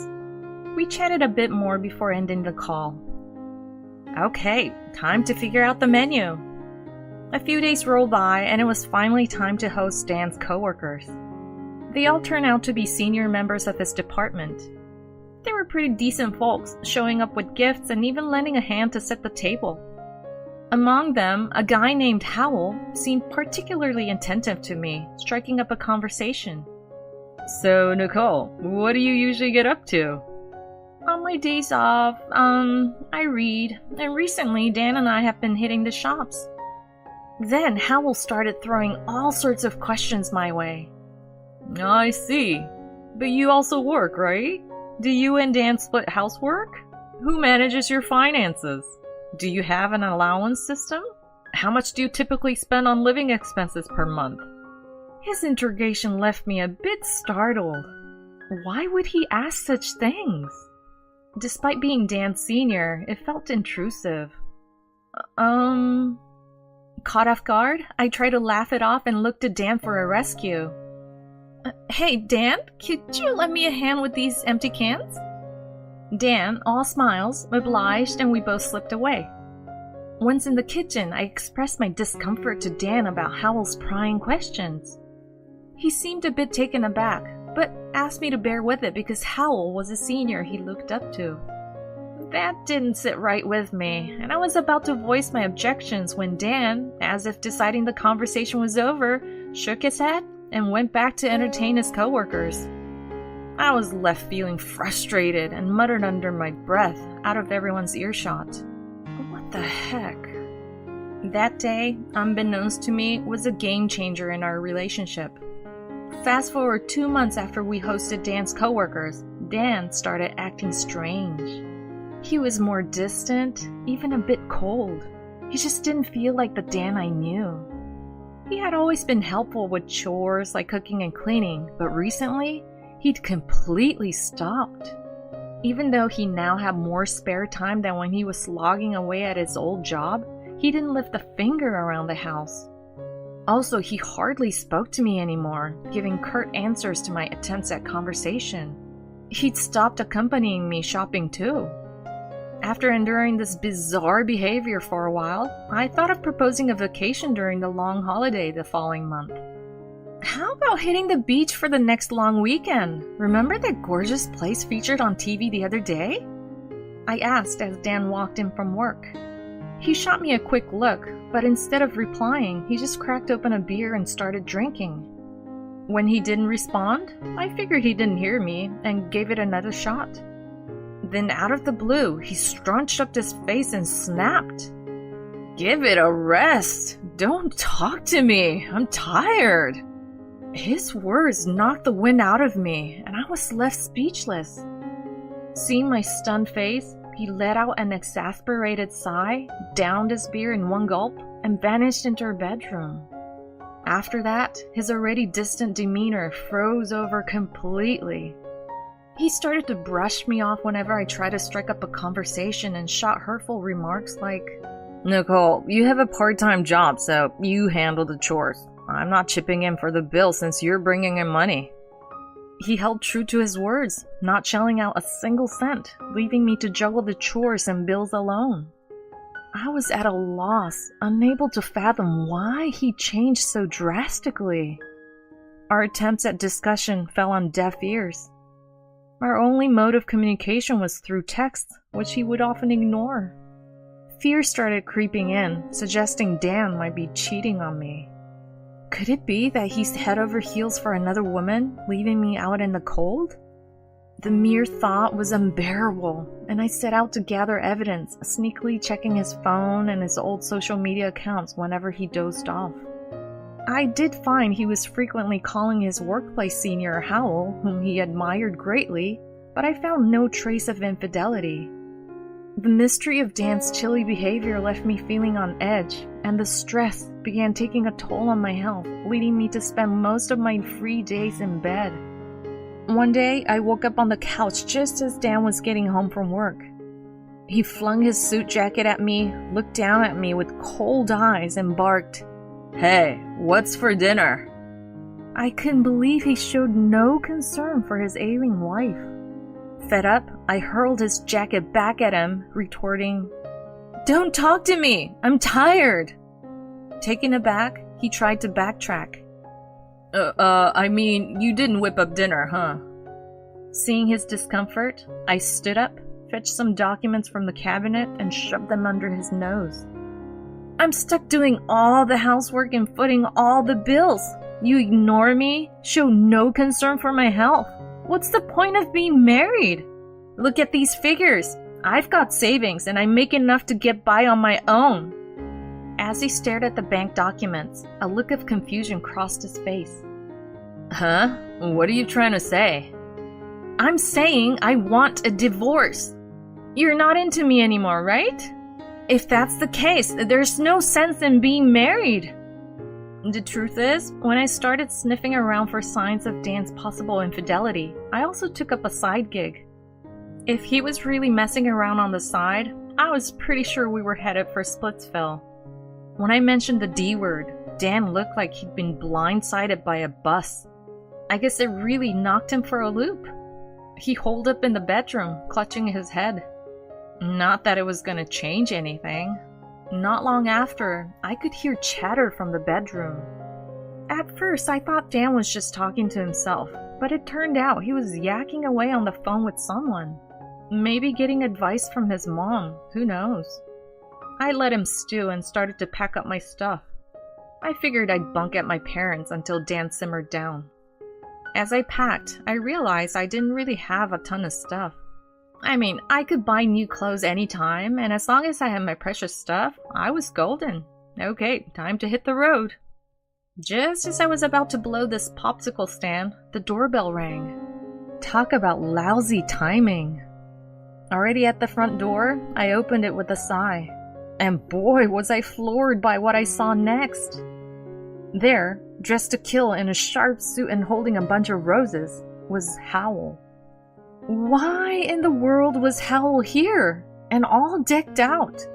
We chatted a bit more before ending the call. Okay, time to figure out the menu. A few days rolled by, and it was finally time to host Dan's coworkers. They all turned out to be senior members of his department. They were pretty decent folks, showing up with gifts and even lending a hand to set the table. Among them, a guy named Howell seemed particularly attentive to me, striking up a conversation. So, Nicole, what do you usually get up to? On my days off, I read, and recently Dan and I have been hitting the shops. Then Howell started throwing all sorts of questions my way. I see. But you also work, right? Do you and Dan split housework? Who manages your finances? Do you have an allowance system? How much do you typically spend on living expenses per month? His interrogation left me a bit startled. Why would he ask such things? Despite being Dan's senior, it felt intrusive. Caught off guard, I tried to laugh it off and looked to Dan for a rescue. Hey, Dan, could you lend me a hand with these empty cans? Dan, all smiles, obliged, and we both slipped away. Once in the kitchen, I expressed my discomfort to Dan about Howell's prying questions. He seemed a bit taken aback, but asked me to bear with it because Howell was a senior he looked up to. That didn't sit right with me, and I was about to voice my objections when Dan, as if deciding the conversation was over, shook his head and went back to entertain his coworkers. I was left feeling frustrated and muttered under my breath out of everyone's earshot. What the heck? That day, unbeknownst to me, was a game changer in our relationship. Fast forward 2 months after we hosted Dan's coworkers, Dan started acting strange. He was more distant, even a bit cold. He just didn't feel like the Dan I knew. He had always been helpful with chores like cooking and cleaning, but recently, he'd completely stopped. Even though he now had more spare time than when he was slogging away at his old job, he didn't lift a finger around the house. Also, he hardly spoke to me anymore, giving curt answers to my attempts at conversation. He'd stopped accompanying me shopping too. After enduring this bizarre behavior for a while, I thought of proposing a vacation during the long holiday the following month. How about hitting the beach for the next long weekend? Remember that gorgeous place featured on TV the other day? I asked as Dan walked in from work. He shot me a quick look, but instead of replying, he just cracked open a beer and started drinking. When he didn't respond, I figured he didn't hear me and gave it another shot. Then out of the blue, he scrunched up his face and snapped. "Give it a rest! Don't talk to me! I'm tired!" His words knocked the wind out of me, and I was left speechless. Seeing my stunned face, he let out an exasperated sigh, downed his beer in one gulp, and vanished into her bedroom. After that, his already distant demeanor froze over completely. He started to brush me off whenever I tried to strike up a conversation and shot hurtful remarks like, "Nicole, you have a part-time job, so you handle the chores. I'm not chipping in for the bill since you're bringing in money." He held true to his words, not shelling out a single cent, leaving me to juggle the chores and bills alone. I was at a loss, unable to fathom why he changed so drastically. Our attempts at discussion fell on deaf ears. Our only mode of communication was through text, which he would often ignore. Fear started creeping in, suggesting Dan might be cheating on me. Could it be that he's head over heels for another woman, leaving me out in the cold? The mere thought was unbearable, and I set out to gather evidence, sneakily checking his phone and his old social media accounts whenever he dozed off. I did find he was frequently calling his workplace senior Howell, whom he admired greatly, but I found no trace of infidelity. The mystery of Dan's chilly behavior left me feeling on edge, and the stress began taking a toll on my health, leading me to spend most of my free days in bed. One day, I woke up on the couch just as Dan was getting home from work. He flung his suit jacket at me, looked down at me with cold eyes, and barked, "Hey, what's for dinner?" I couldn't believe he showed no concern for his ailing wife. Fed up, I hurled his jacket back at him, retorting, "Don't talk to me! I'm tired!" Taken aback, he tried to backtrack. I mean, you didn't whip up dinner, huh?" Seeing his discomfort, I stood up, fetched some documents from the cabinet, and shoved them under his nose. "I'm stuck doing all the housework and footing all the bills. You ignore me, show no concern for my health. What's the point of being married? Look at these figures. I've got savings and I make enough to get by on my own." As he stared at the bank documents, a look of confusion crossed his face. "Huh? What are you trying to say?" "I'm saying I want a divorce. You're not into me anymore, right? If that's the case, there's no sense in being married." The truth is, when I started sniffing around for signs of Dan's possible infidelity, I also took up a side gig. If he was really messing around on the side, I was pretty sure we were headed for Splitsville. When I mentioned the D word, Dan looked like he'd been blindsided by a bus. I guess it really knocked him for a loop. He holed up in the bedroom, clutching his head. Not that it was going to change anything. Not long after, I could hear chatter from the bedroom. At first, I thought Dan was just talking to himself, but it turned out he was yakking away on the phone with someone. Maybe getting advice from his mom, who knows? I let him stew and started to pack up my stuff. I figured I'd bunk at my parents' until Dan simmered down. As I packed, I realized I didn't really have a ton of stuff. I mean, I could buy new clothes anytime, and as long as I had my precious stuff, I was golden. Okay, time to hit the road. Just as I was about to blow this popsicle stand, the doorbell rang. Talk about lousy timing. Already at the front door, I opened it with a sigh. And boy, was I floored by what I saw next. There, dressed to kill in a sharp suit and holding a bunch of roses, was Howell. Why in the world was Howell here, and all decked out?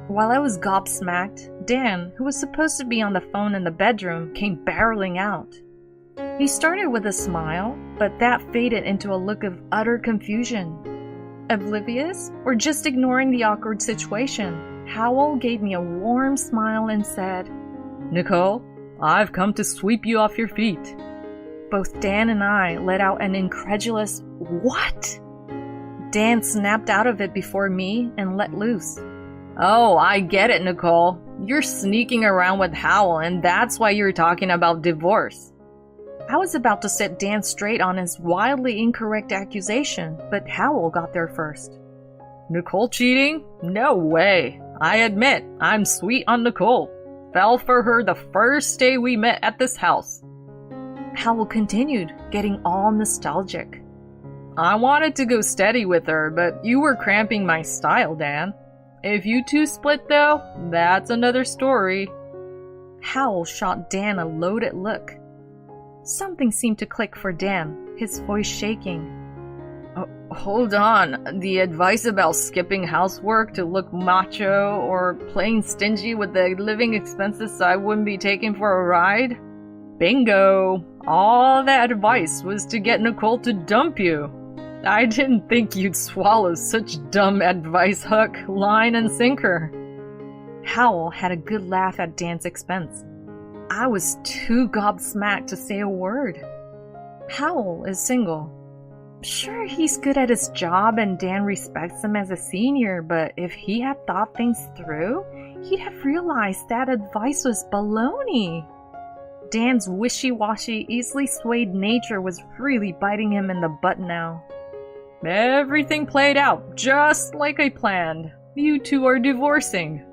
While I was gobsmacked, Dan, who was supposed to be on the phone in the bedroom, came barreling out. He started with a smile, but that faded into a look of utter confusion. Oblivious, or just ignoring the awkward situation, Howell gave me a warm smile and said, "Nicole, I've come to sweep you off your feet." Both Dan and I let out an incredulous, "What?" Dan snapped out of it before me and let loose. "Oh, I get it, Nicole. You're sneaking around with Howell, and that's why you're talking about divorce." I was about to set Dan straight on his wildly incorrect accusation, but Howell got there first. "Nicole cheating? No way. I admit, I'm sweet on Nicole. Fell for her the first day we met at this house." Howell continued, getting all nostalgic. "I wanted to go steady with her, but you were cramping my style, Dan. If you two split though, that's another story." Howell shot Dan a loaded look. Something seemed to click for Dan, his voice shaking. Hold on, the advice about skipping housework to look macho or playing stingy with the living expenses so I wouldn't be taken for a ride? Bingo! All that advice was to get Nicole to dump you. I didn't think you'd swallow such dumb advice, hook, line, and sinker. Howell had a good laugh at Dan's expense. I was too gobsmacked to say a word. Howell is single. Sure, he's good at his job and Dan respects him as a senior, but if he had thought things through, he'd have realized that advice was baloney. Dan's wishy-washy, easily swayed nature was really biting him in the butt now. Everything played out just like I planned. You two are divorcing.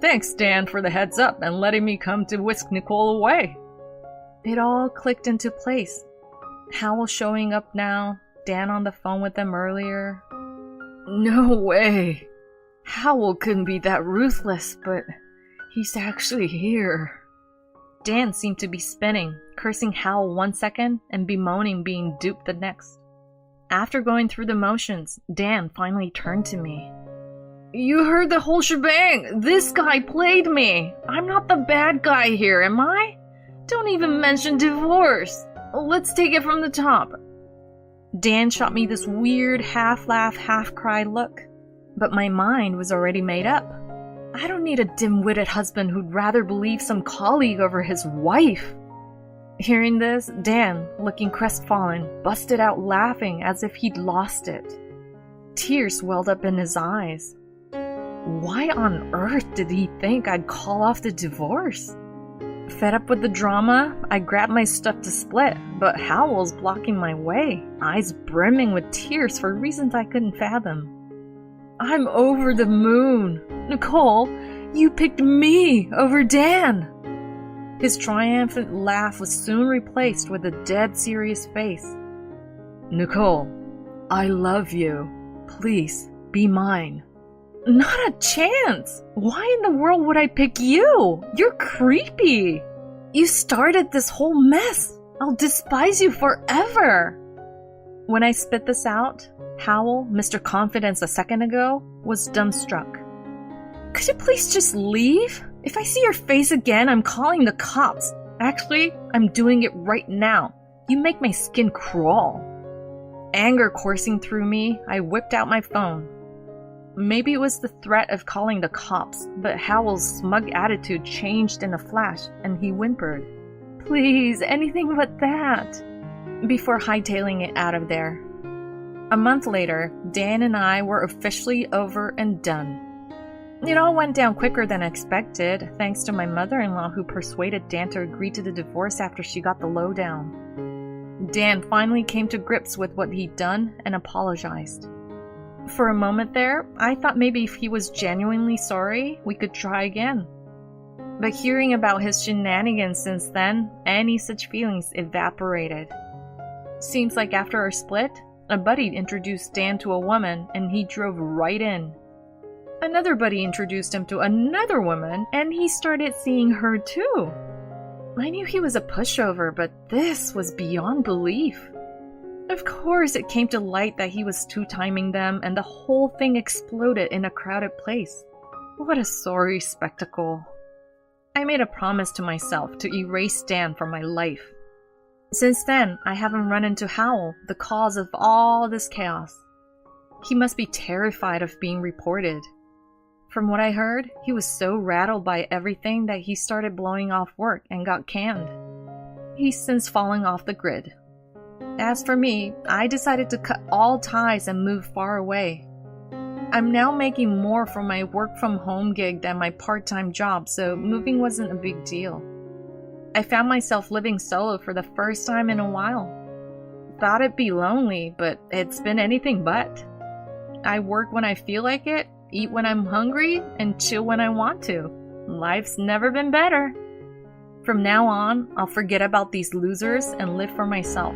Thanks, Dan, for the heads up and letting me come to whisk Nicole away. It all clicked into place. Howell showing up now, Dan on the phone with them earlier. No way. Howell couldn't be that ruthless, but he's actually here. Dan seemed to be spinning, cursing Howell one second and bemoaning being duped the next. After going through the motions, Dan finally turned to me. You heard the whole shebang. This guy played me. I'm not the bad guy here, am I? Don't even mention divorce. Let's take it from the top. Dan shot me this weird half-laugh, half-cry look, but my mind was already made up. I don't need a dim-witted husband who'd rather believe some colleague over his wife. Hearing this, Dan, looking crestfallen, busted out laughing as if he'd lost it. Tears welled up in his eyes. Why on earth did he think I'd call off the divorce? Fed up with the drama, I grabbed my stuff to split, but Howell's blocking my way, eyes brimming with tears for reasons I couldn't fathom. I'm over the moon. Nicole, you picked me over Dan. His triumphant laugh was soon replaced with a dead serious face. Nicole, I love you. Please, be mine. Not a chance! Why in the world would I pick you? You're creepy! You started this whole mess! I'll despise you forever! When I spit this out, Howell, Mr. Confidence a second ago, was dumbstruck. Could you please just leave? If I see your face again, I'm calling the cops. Actually, I'm doing it right now. You make my skin crawl. Anger coursing through me, I whipped out my phone. Maybe it was the threat of calling the cops, but Howell's smug attitude changed in a flash, and he whimpered. Please, anything but that. Before hightailing it out of there. A month later, Dan and I were officially over and done. It all went down quicker than expected, thanks to my mother-in-law who persuaded Dan to agree to the divorce after she got the lowdown. Dan finally came to grips with what he'd done and apologized. For a moment there, I thought maybe if he was genuinely sorry, we could try again. But hearing about his shenanigans since then, any such feelings evaporated. Seems like after our split, a buddy introduced Dan to a woman and he drove right in. Another buddy introduced him to another woman and he started seeing her too. I knew he was a pushover, but this was beyond belief. Of course, it came to light that he was two-timing them and the whole thing exploded in a crowded place. What a sorry spectacle. I made a promise to myself to erase Dan from my life. Since then, I haven't run into Howell, the cause of all this chaos. He must be terrified of being reported. From what I heard, he was so rattled by everything that he started blowing off work and got canned. He's since fallen off the grid. As for me, I decided to cut all ties and move far away. I'm now making more from my work-from-home gig than my part-time job, so moving wasn't a big deal. I found myself living solo for the first time in a while. Thought it'd be lonely, but it's been anything but. I work when I feel like it, eat when I'm hungry, and chill when I want to. Life's never been better. From now on, I'll forget about these losers and live for myself.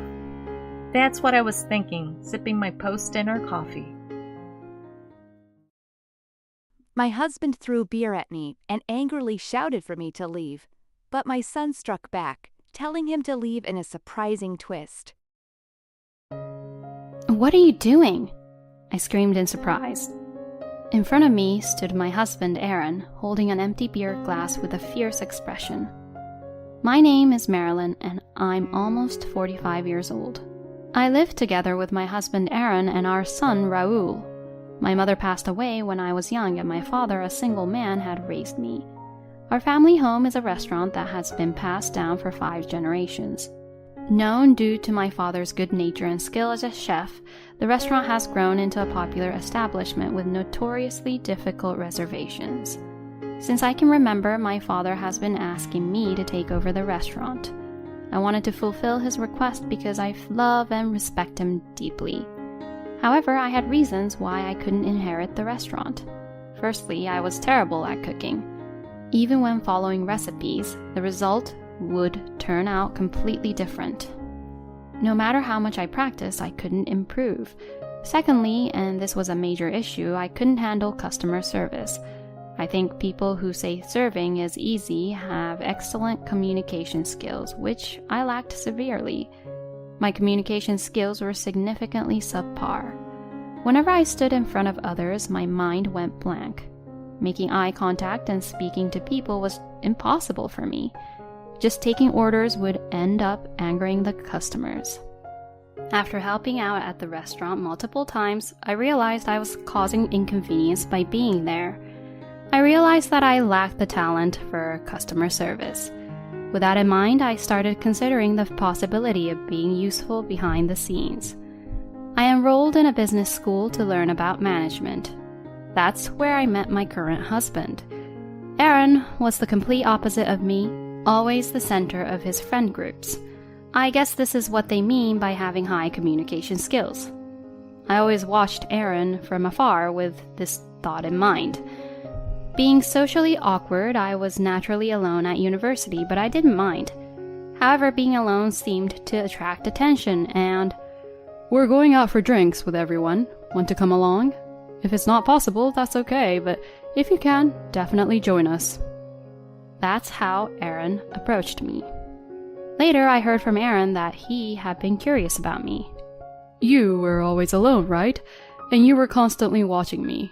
That's what I was thinking, sipping my post-dinner coffee. My husband threw beer at me and angrily shouted for me to leave, but my son struck back, telling him to leave in a surprising twist. "What are you doing?" I screamed in surprise. In front of me stood my husband, Aaron, holding an empty beer glass with a fierce expression. My name is Marilyn, and I'm almost 45 years old. I live together with my husband, Aaron, and our son, Raul. My mother passed away when I was young, and my father, a single man, had raised me. Our family home is a restaurant that has been passed down for 5 generations. Known due to my father's good nature and skill as a chef, the restaurant has grown into a popular establishment with notoriously difficult reservations. Since I can remember, my father has been asking me to take over the restaurant. I wanted to fulfill his request because I love and respect him deeply. However, I had reasons why I couldn't inherit the restaurant. Firstly, I was terrible at cooking. Even when following recipes, the result would turn out completely different. No matter how much I practiced, I couldn't improve. Secondly, and this was a major issue, I couldn't handle customer service. I think people who say serving is easy have excellent communication skills, which I lacked severely. My communication skills were significantly subpar. Whenever I stood in front of others, my mind went blank. Making eye contact and speaking to people was impossible for me. Just taking orders would end up angering the customers. After helping out at the restaurant multiple times, I realized I was causing inconvenience by being there. I realized that I lacked the talent for customer service. With that in mind, I started considering the possibility of being useful behind the scenes. I enrolled in a business school to learn about management. That's where I met my current husband. Aaron was the complete opposite of me, always the center of his friend groups. I guess this is what they mean by having high communication skills. I always watched Aaron from afar with this thought in mind. Being socially awkward, I was naturally alone at university, but I didn't mind. However, being alone seemed to attract attention, and "We're going out for drinks with everyone. Want to come along? If it's not possible, that's okay, but if you can, definitely join us." That's how Aaron approached me. Later, I heard from Aaron that he had been curious about me. "You were always alone, right? And you were constantly watching me.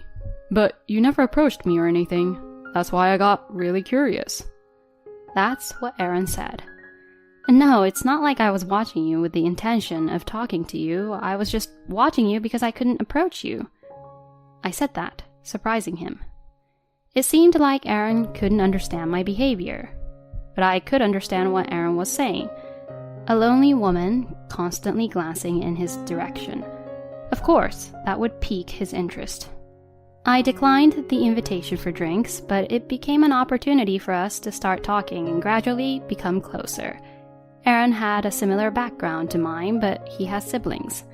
But you never approached me or anything. That's why I got really curious." That's what Aaron said. No, it's not like I was watching you with the intention of talking to you. I was just watching you because I couldn't approach you. I said that, surprising him. It seemed like Aaron couldn't understand my behavior. but I could understand what Aaron was saying. A lonely woman constantly glancing in his direction. Of course, that would pique his interest. I declined the invitation for drinks, but it became an opportunity for us to start talking and gradually become closer. Aaron had a similar background to mine, but he has siblings.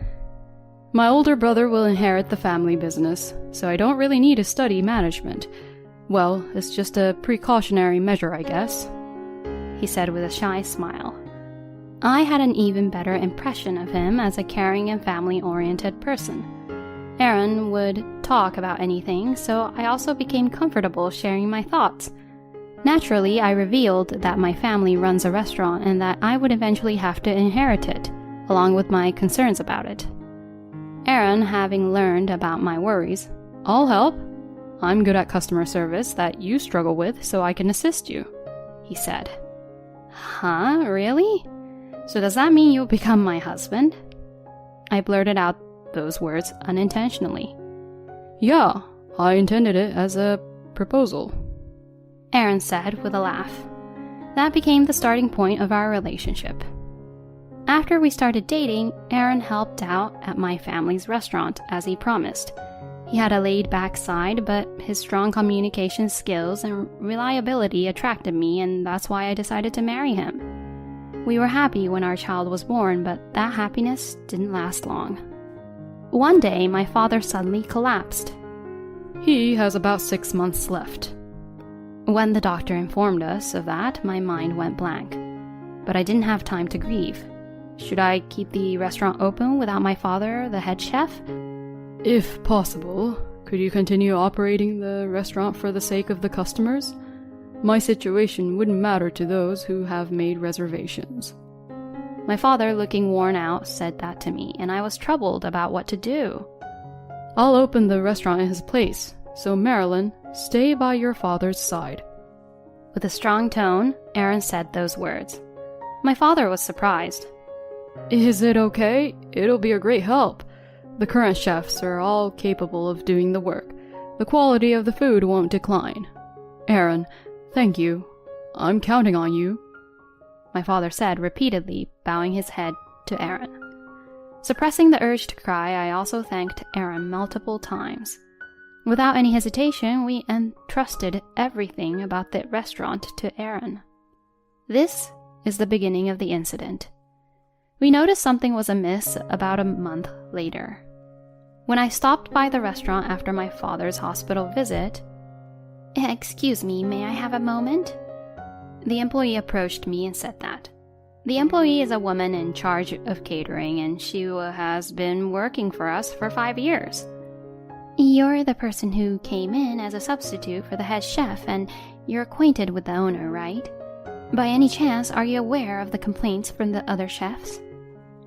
My older brother will inherit the family business, so I don't really need to study management. Well, it's just a precautionary measure, I guess, he said with a shy smile. I had an even better impression of him as a caring and family-oriented person. Aaron would talk about anything, so I also became comfortable sharing my thoughts. Naturally, I revealed that my family runs a restaurant and that I would eventually have to inherit it, along with my concerns about it. Aaron, having learned about my worries, "I'll help. I'm good at customer service that you struggle with, so I can assist you," he said. Huh, really? So does that mean you'll become my husband? I blurted out those words unintentionally. Yeah, I intended it as a proposal, Aaron said with a laugh. That became the starting point of our relationship. After we started dating, Aaron helped out at my family's restaurant as he promised. He had a laid-back side, but his strong communication skills and reliability attracted me, and that's why I decided to marry him. We were happy when our child was born, but that happiness didn't last long. One day, my father suddenly collapsed. He has about 6 months left. When the doctor informed us of that, my mind went blank. But I didn't have time to grieve. Should I keep the restaurant open without my father, the head chef? If possible, could you continue operating the restaurant for the sake of the customers? My situation wouldn't matter to those who have made reservations. My father, looking worn out, said that to me, and I was troubled about what to do. I'll open the restaurant in his place, so Marilyn, stay by your father's side. With a strong tone, Aaron said those words. My father was surprised. Is it okay? It'll be a great help. The current chefs are all capable of doing the work. The quality of the food won't decline. Aaron, thank you. I'm counting on you, my father said repeatedly, bowing his head to Aaron. Suppressing the urge to cry, I also thanked Aaron multiple times. Without any hesitation, we entrusted everything about the restaurant to Aaron. This is the beginning of the incident. We noticed something was amiss about a month later. When I stopped by the restaurant after my father's hospital visit, "Excuse me, may I have a moment?" The employee approached me and said that. The employee is a woman in charge of catering, and she has been working for us for 5 years. You're the person who came in as a substitute for the head chef, and you're acquainted with the owner, right? By any chance, are you aware of the complaints from the other chefs?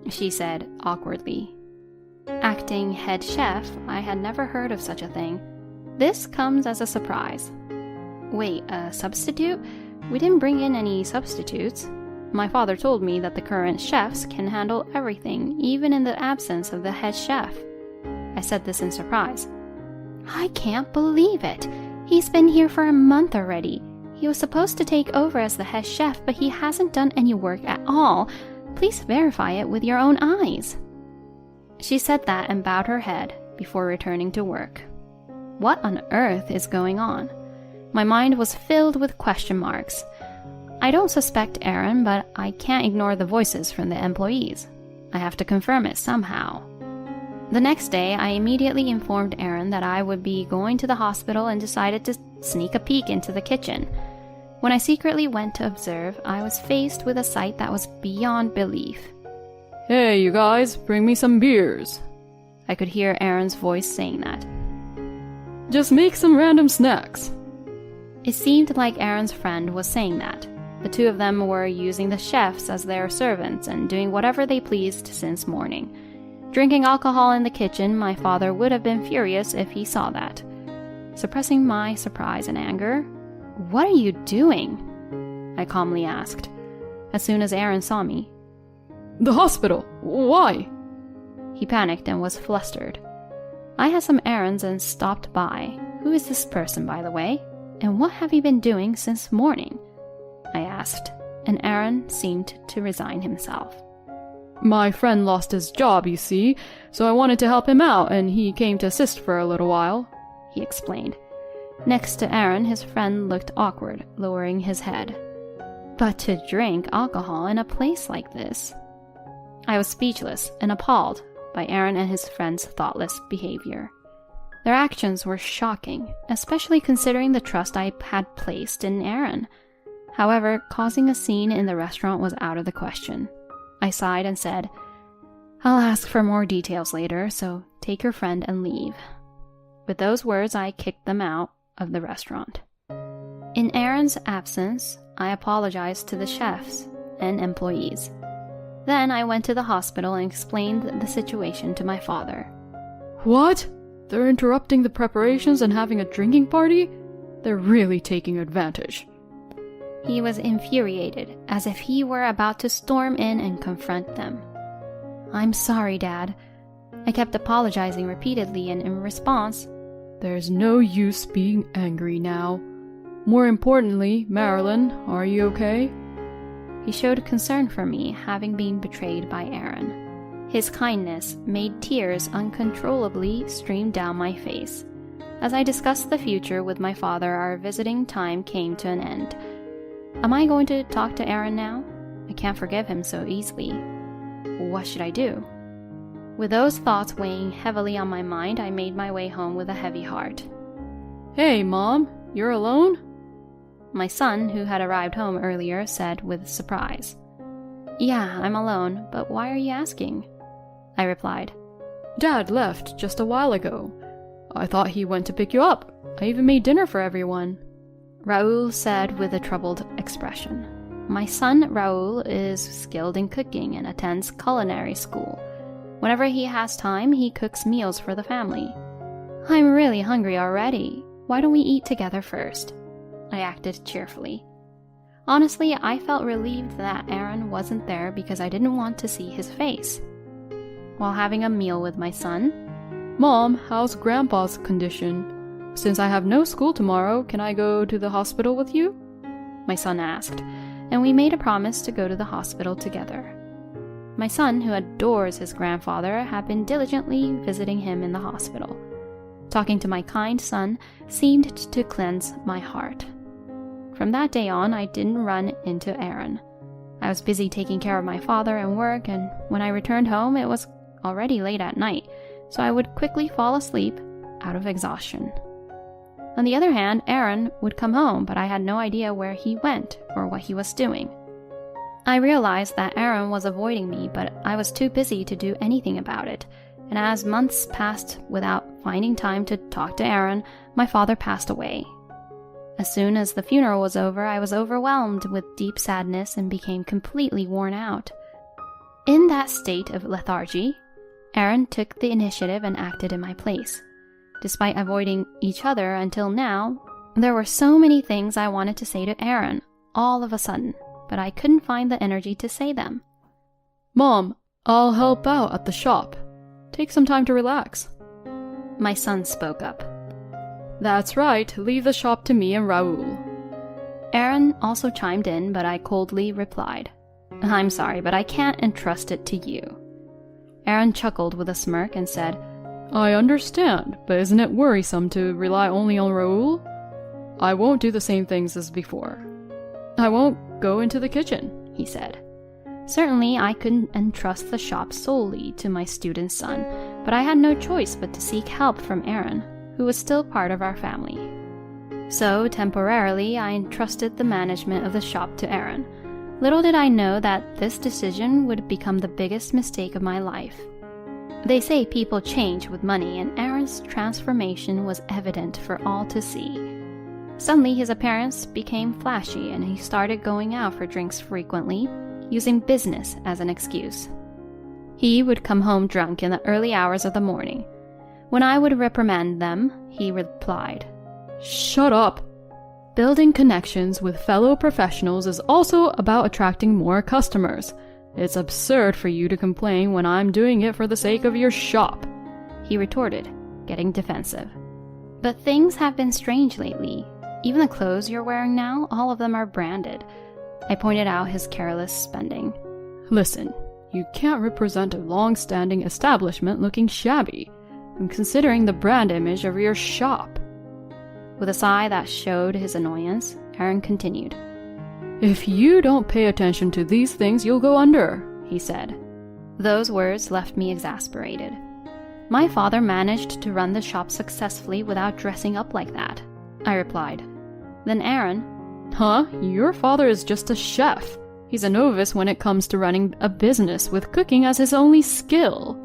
She said awkwardly. Acting head chef, I had never heard of such a thing. This comes as a surprise. Wait, a substitute? We didn't bring in any substitutes. My father told me that the current chefs can handle everything, even in the absence of the head chef. I said this in surprise. I can't believe it. He's been here for a month already. He was supposed to take over as the head chef, but he hasn't done any work at all. Please verify it with your own eyes. She said that and bowed her head before returning to work. What on earth is going on? My mind was filled with question marks. I don't suspect Aaron, but I can't ignore the voices from the employees. I have to confirm it somehow. The next day, I immediately informed Aaron that I would be going to the hospital and decided to sneak a peek into the kitchen. When I secretly went to observe, I was faced with a sight that was beyond belief. Hey, you guys, bring me some beers. I could hear Aaron's voice saying that. Just make some random snacks. It seemed like Aaron's friend was saying that. The two of them were using the chefs as their servants and doing whatever they pleased since morning. Drinking alcohol in the kitchen, my father would have been furious if he saw that. Suppressing my surprise and anger, "What are you doing?" I calmly asked, as soon as Aaron saw me. The hospital. Why? He panicked and was flustered. I had some errands and stopped by. Who is this person, by the way? And what have you been doing since morning? I asked, and Aaron seemed to resign himself. My friend lost his job, you see, so I wanted to help him out, and he came to assist for a little while, he explained. Next to Aaron, his friend looked awkward, lowering his head. But to drink alcohol in a place like this? I was speechless and appalled by Aaron and his friend's thoughtless behavior. Their actions were shocking, especially considering the trust I had placed in Aaron. However, causing a scene in the restaurant was out of the question. I sighed and said, "I'll ask for more details later, so take your friend and leave." With those words, I kicked them out of the restaurant. In Aaron's absence, I apologized to the chefs and employees. Then I went to the hospital and explained the situation to my father. What? They're interrupting the preparations and having a drinking party? They're really taking advantage. He was infuriated, as if he were about to storm in and confront them. "I'm sorry, Dad." I kept apologizing repeatedly, and in response, "There's no use being angry now. More importantly, Marilyn, are you okay?" He showed concern for me, having been betrayed by Aaron. His kindness made tears uncontrollably stream down my face. As I discussed the future with my father, our visiting time came to an end. Am I going to talk to Aaron now? I can't forgive him so easily. What should I do? With those thoughts weighing heavily on my mind, I made my way home with a heavy heart. "Hey, Mom, you're alone?" My son, who had arrived home earlier, said with surprise. "Yeah, I'm alone, but why are you asking?" I replied. "Dad left just a while ago. I thought he went to pick you up. I even made dinner for everyone," Raoul said with a troubled expression. My son, Raoul, is skilled in cooking and attends culinary school. Whenever he has time, he cooks meals for the family. "I'm really hungry already. Why don't we eat together first?" I acted cheerfully. Honestly, I felt relieved that Aaron wasn't there because I didn't want to see his face. While having a meal with my son, "Mom, how's Grandpa's condition? Since I have no school tomorrow, can I go to the hospital with you?" my son asked, and we made a promise to go to the hospital together. My son, who adores his grandfather, had been diligently visiting him in the hospital. Talking to my kind son seemed to cleanse my heart. From that day on, I didn't run into Aaron. I was busy taking care of my father and work, and when I returned home, it was already late at night, so I would quickly fall asleep out of exhaustion. On the other hand, Aaron would come home, but I had no idea where he went or what he was doing. I realized that Aaron was avoiding me, but I was too busy to do anything about it, and as months passed without finding time to talk to Aaron, my father passed away. As soon as the funeral was over, I was overwhelmed with deep sadness and became completely worn out. In that state of lethargy, Aaron took the initiative and acted in my place. Despite avoiding each other until now, there were so many things I wanted to say to Aaron all of a sudden, but I couldn't find the energy to say them. "Mom, I'll help out at the shop. Take some time to relax." My son spoke up. "That's right, leave the shop to me and Raoul." Aaron also chimed in, but I coldly replied, "I'm sorry, but I can't entrust it to you." Aaron chuckled with a smirk and said, "I understand, but isn't it worrisome to rely only on Raoul? I won't do the same things as before. I won't go into the kitchen," he said. Certainly, I couldn't entrust the shop solely to my student son, but I had no choice but to seek help from Aaron, who was still part of our family. So, temporarily, I entrusted the management of the shop to Aaron. Little did I know that this decision would become the biggest mistake of my life. They say people change with money, and Aaron's transformation was evident for all to see. Suddenly, his appearance became flashy, and he started going out for drinks frequently, using business as an excuse. He would come home drunk in the early hours of the morning. When I would reprimand them, he replied, "Shut up! Building connections with fellow professionals is also about attracting more customers. It's absurd for you to complain when I'm doing it for the sake of your shop," he retorted, getting defensive. But things have been strange lately. Even the clothes you're wearing now, all of them are branded. I pointed out his careless spending. Listen, you can't represent a long-standing establishment looking shabby. I'm considering the brand image of your shop. With a sigh that showed his annoyance, Aaron continued. If you don't pay attention to these things, you'll go under, he said. Those words left me exasperated. My father managed to run the shop successfully without dressing up like that, I replied. Then Aaron, Huh? Your father is just a chef. He's a novice when it comes to running a business with cooking as his only skill,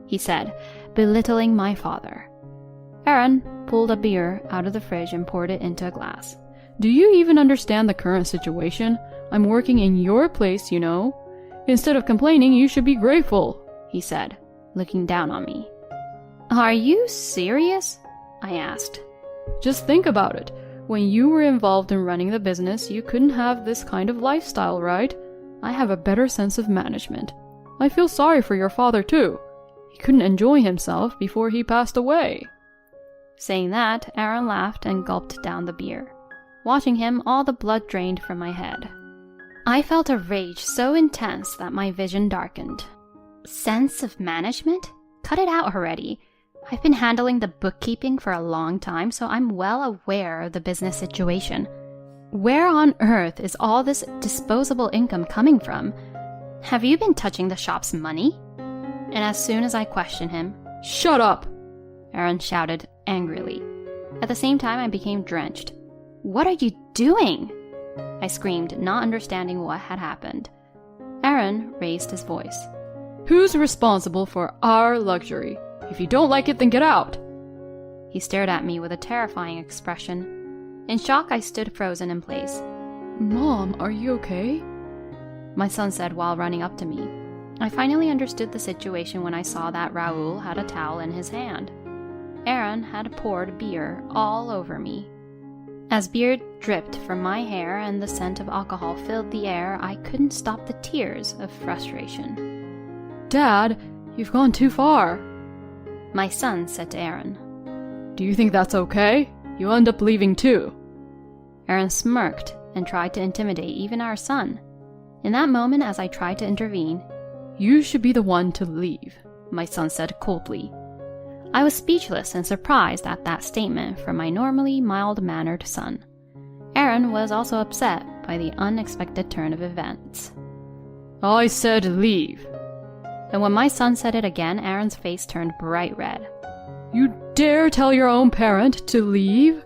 he said, belittling my father. Aaron pulled a beer out of the fridge and poured it into a glass. Do you even understand the current situation? I'm working in your place, you know. Instead of complaining, you should be grateful, he said, looking down on me. Are you serious? I asked. Just think about it. When you were involved in running the business, you couldn't have this kind of lifestyle, right? I have a better sense of management. I feel sorry for your father, too. He couldn't enjoy himself before he passed away. Saying that, Aaron laughed and gulped down the beer. Watching him, all the blood drained from my head. I felt a rage so intense that my vision darkened. Sense of management? Cut it out already. I've been handling the bookkeeping for a long time, so I'm well aware of the business situation. Where on earth is all this disposable income coming from? Have you been touching the shop's money? And as soon as I questioned him, Shut up! Aaron shouted angrily. At the same time, I became drenched. What are you doing? I screamed, not understanding what had happened. Aaron raised his voice. Who's responsible for our luxury? If you don't like it, then get out! He stared at me with a terrifying expression. In shock, I stood frozen in place. Mom, are you okay? My son said while running up to me. I finally understood the situation when I saw that Raoul had a towel in his hand. Aaron had poured beer all over me. As beer dripped from my hair and the scent of alcohol filled the air, I couldn't stop the tears of frustration. Dad, you've gone too far. My son said to Aaron. Do you think that's okay? You'll end up leaving too. Aaron smirked and tried to intimidate even our son. In that moment, as I tried to intervene, You should be the one to leave, my son said coldly. I was speechless and surprised at that statement from my normally mild-mannered son. Aaron was also upset by the unexpected turn of events. I said leave. And when my son said it again, Aaron's face turned bright red. You dare tell your own parent to leave?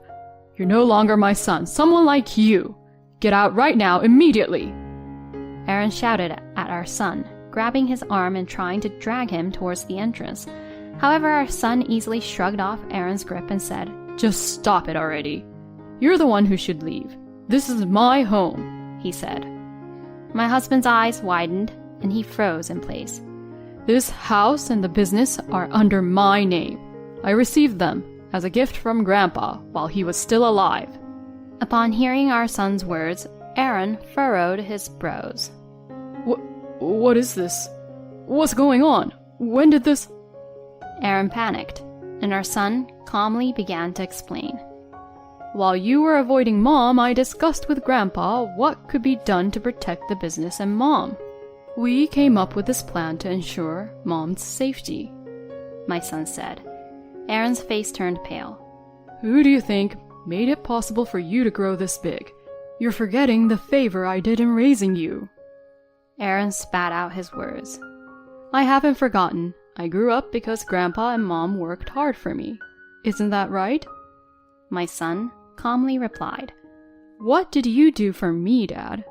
You're no longer my son, someone like you. Get out right now, immediately. Aaron shouted at our son, grabbing his arm and trying to drag him towards the entrance. However, our son easily shrugged off Aaron's grip and said, Just stop it already. You're the one who should leave. This is my home, he said. My husband's eyes widened, and he froze in place. This house and the business are under my name. I received them as a gift from Grandpa while he was still alive. Upon hearing our son's words, Aaron furrowed his brows. What is this? What's going on? When did this... Aaron panicked, and our son calmly began to explain. While you were avoiding Mom, I discussed with Grandpa what could be done to protect the business and Mom. We came up with this plan to ensure Mom's safety, my son said. Aaron's face turned pale. Who do you think made it possible for you to grow this big? You're forgetting the favor I did in raising you. Aaron spat out his words. I haven't forgotten. I grew up because Grandpa and Mom worked hard for me. Isn't that right? My son calmly replied. What did you do for me, Dad?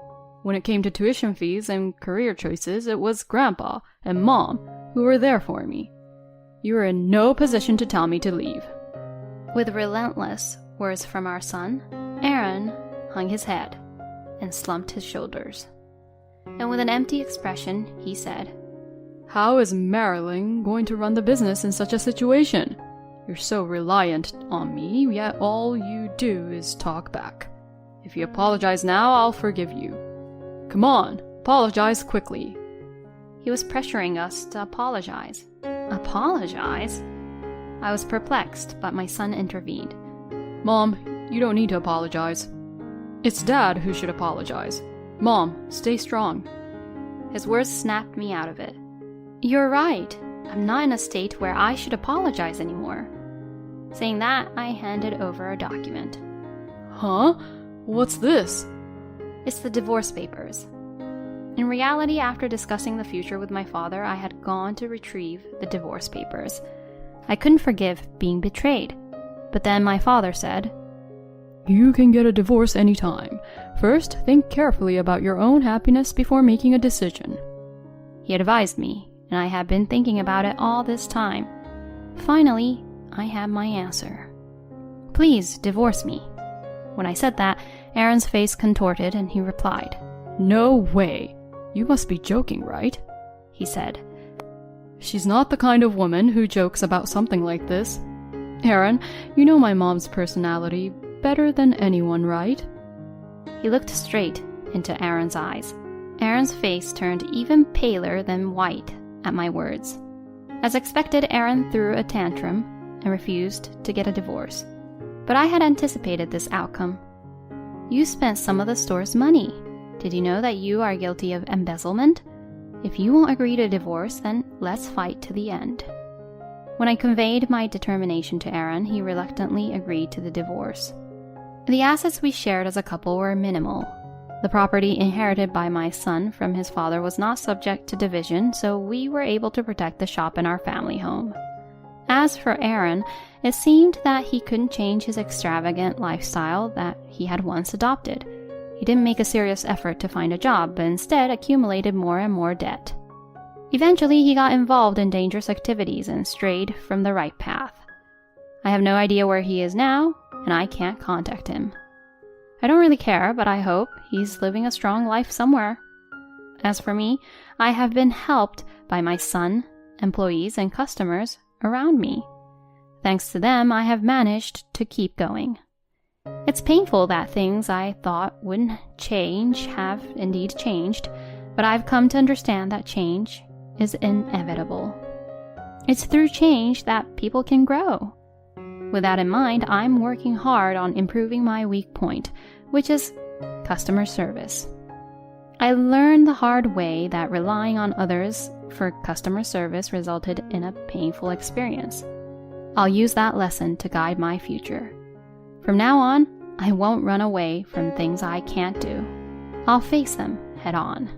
When it came to tuition fees and career choices, it was Grandpa and Mom who were there for me. You were in no position to tell me to leave. With relentless words from our son, Aaron hung his head and slumped his shoulders. And with an empty expression, he said, How is Marilyn going to run the business in such a situation? You're so reliant on me, yet all you do is talk back. If you apologize now, I'll forgive you. Come on, apologize quickly. He was pressuring us to apologize. Apologize? I was perplexed, but my son intervened. Mom, you don't need to apologize. It's Dad who should apologize. Mom, stay strong. His words snapped me out of it. You're right. I'm not in a state where I should apologize anymore. Saying that, I handed over a document. Huh? What's this? It's the divorce papers. In reality, after discussing the future with my father, I had gone to retrieve the divorce papers. I couldn't forgive being betrayed. But then my father said, You can get a divorce anytime. First, think carefully about your own happiness before making a decision. He advised me, and I had been thinking about it all this time. Finally, I had my answer. Please divorce me. When I said that, Aaron's face contorted and he replied, No way. You must be joking, right? He said. She's not the kind of woman who jokes about something like this. Aaron, you know my mom's personality better than anyone, right? He looked straight into Aaron's eyes. Aaron's face turned even paler than white at my words. As expected, Aaron threw a tantrum and refused to get a divorce. But I had anticipated this outcome. You spent some of the store's money. Did you know that you are guilty of embezzlement? If you won't agree to divorce, then let's fight to the end. When I conveyed my determination to Aaron, he reluctantly agreed to the divorce. The assets we shared as a couple were minimal. The property inherited by my son from his father was not subject to division, so we were able to protect the shop in our family home. As for Aaron, it seemed that he couldn't change his extravagant lifestyle that he had once adopted. He didn't make a serious effort to find a job, but instead accumulated more and more debt. Eventually, he got involved in dangerous activities and strayed from the right path. I have no idea where he is now, and I can't contact him. I don't really care, but I hope he's living a strong life somewhere. As for me, I have been helped by my son, employees, and customers around me. Thanks to them, I have managed to keep going. It's painful that things I thought wouldn't change have indeed changed, but I've come to understand that change is inevitable. It's through change that people can grow. With that in mind, I'm working hard on improving my weak point, which is customer service. I learned the hard way that relying on others for customer service resulted in a painful experience. I'll use that lesson to guide my future. From now on, I won't run away from things I can't do. I'll face them head on.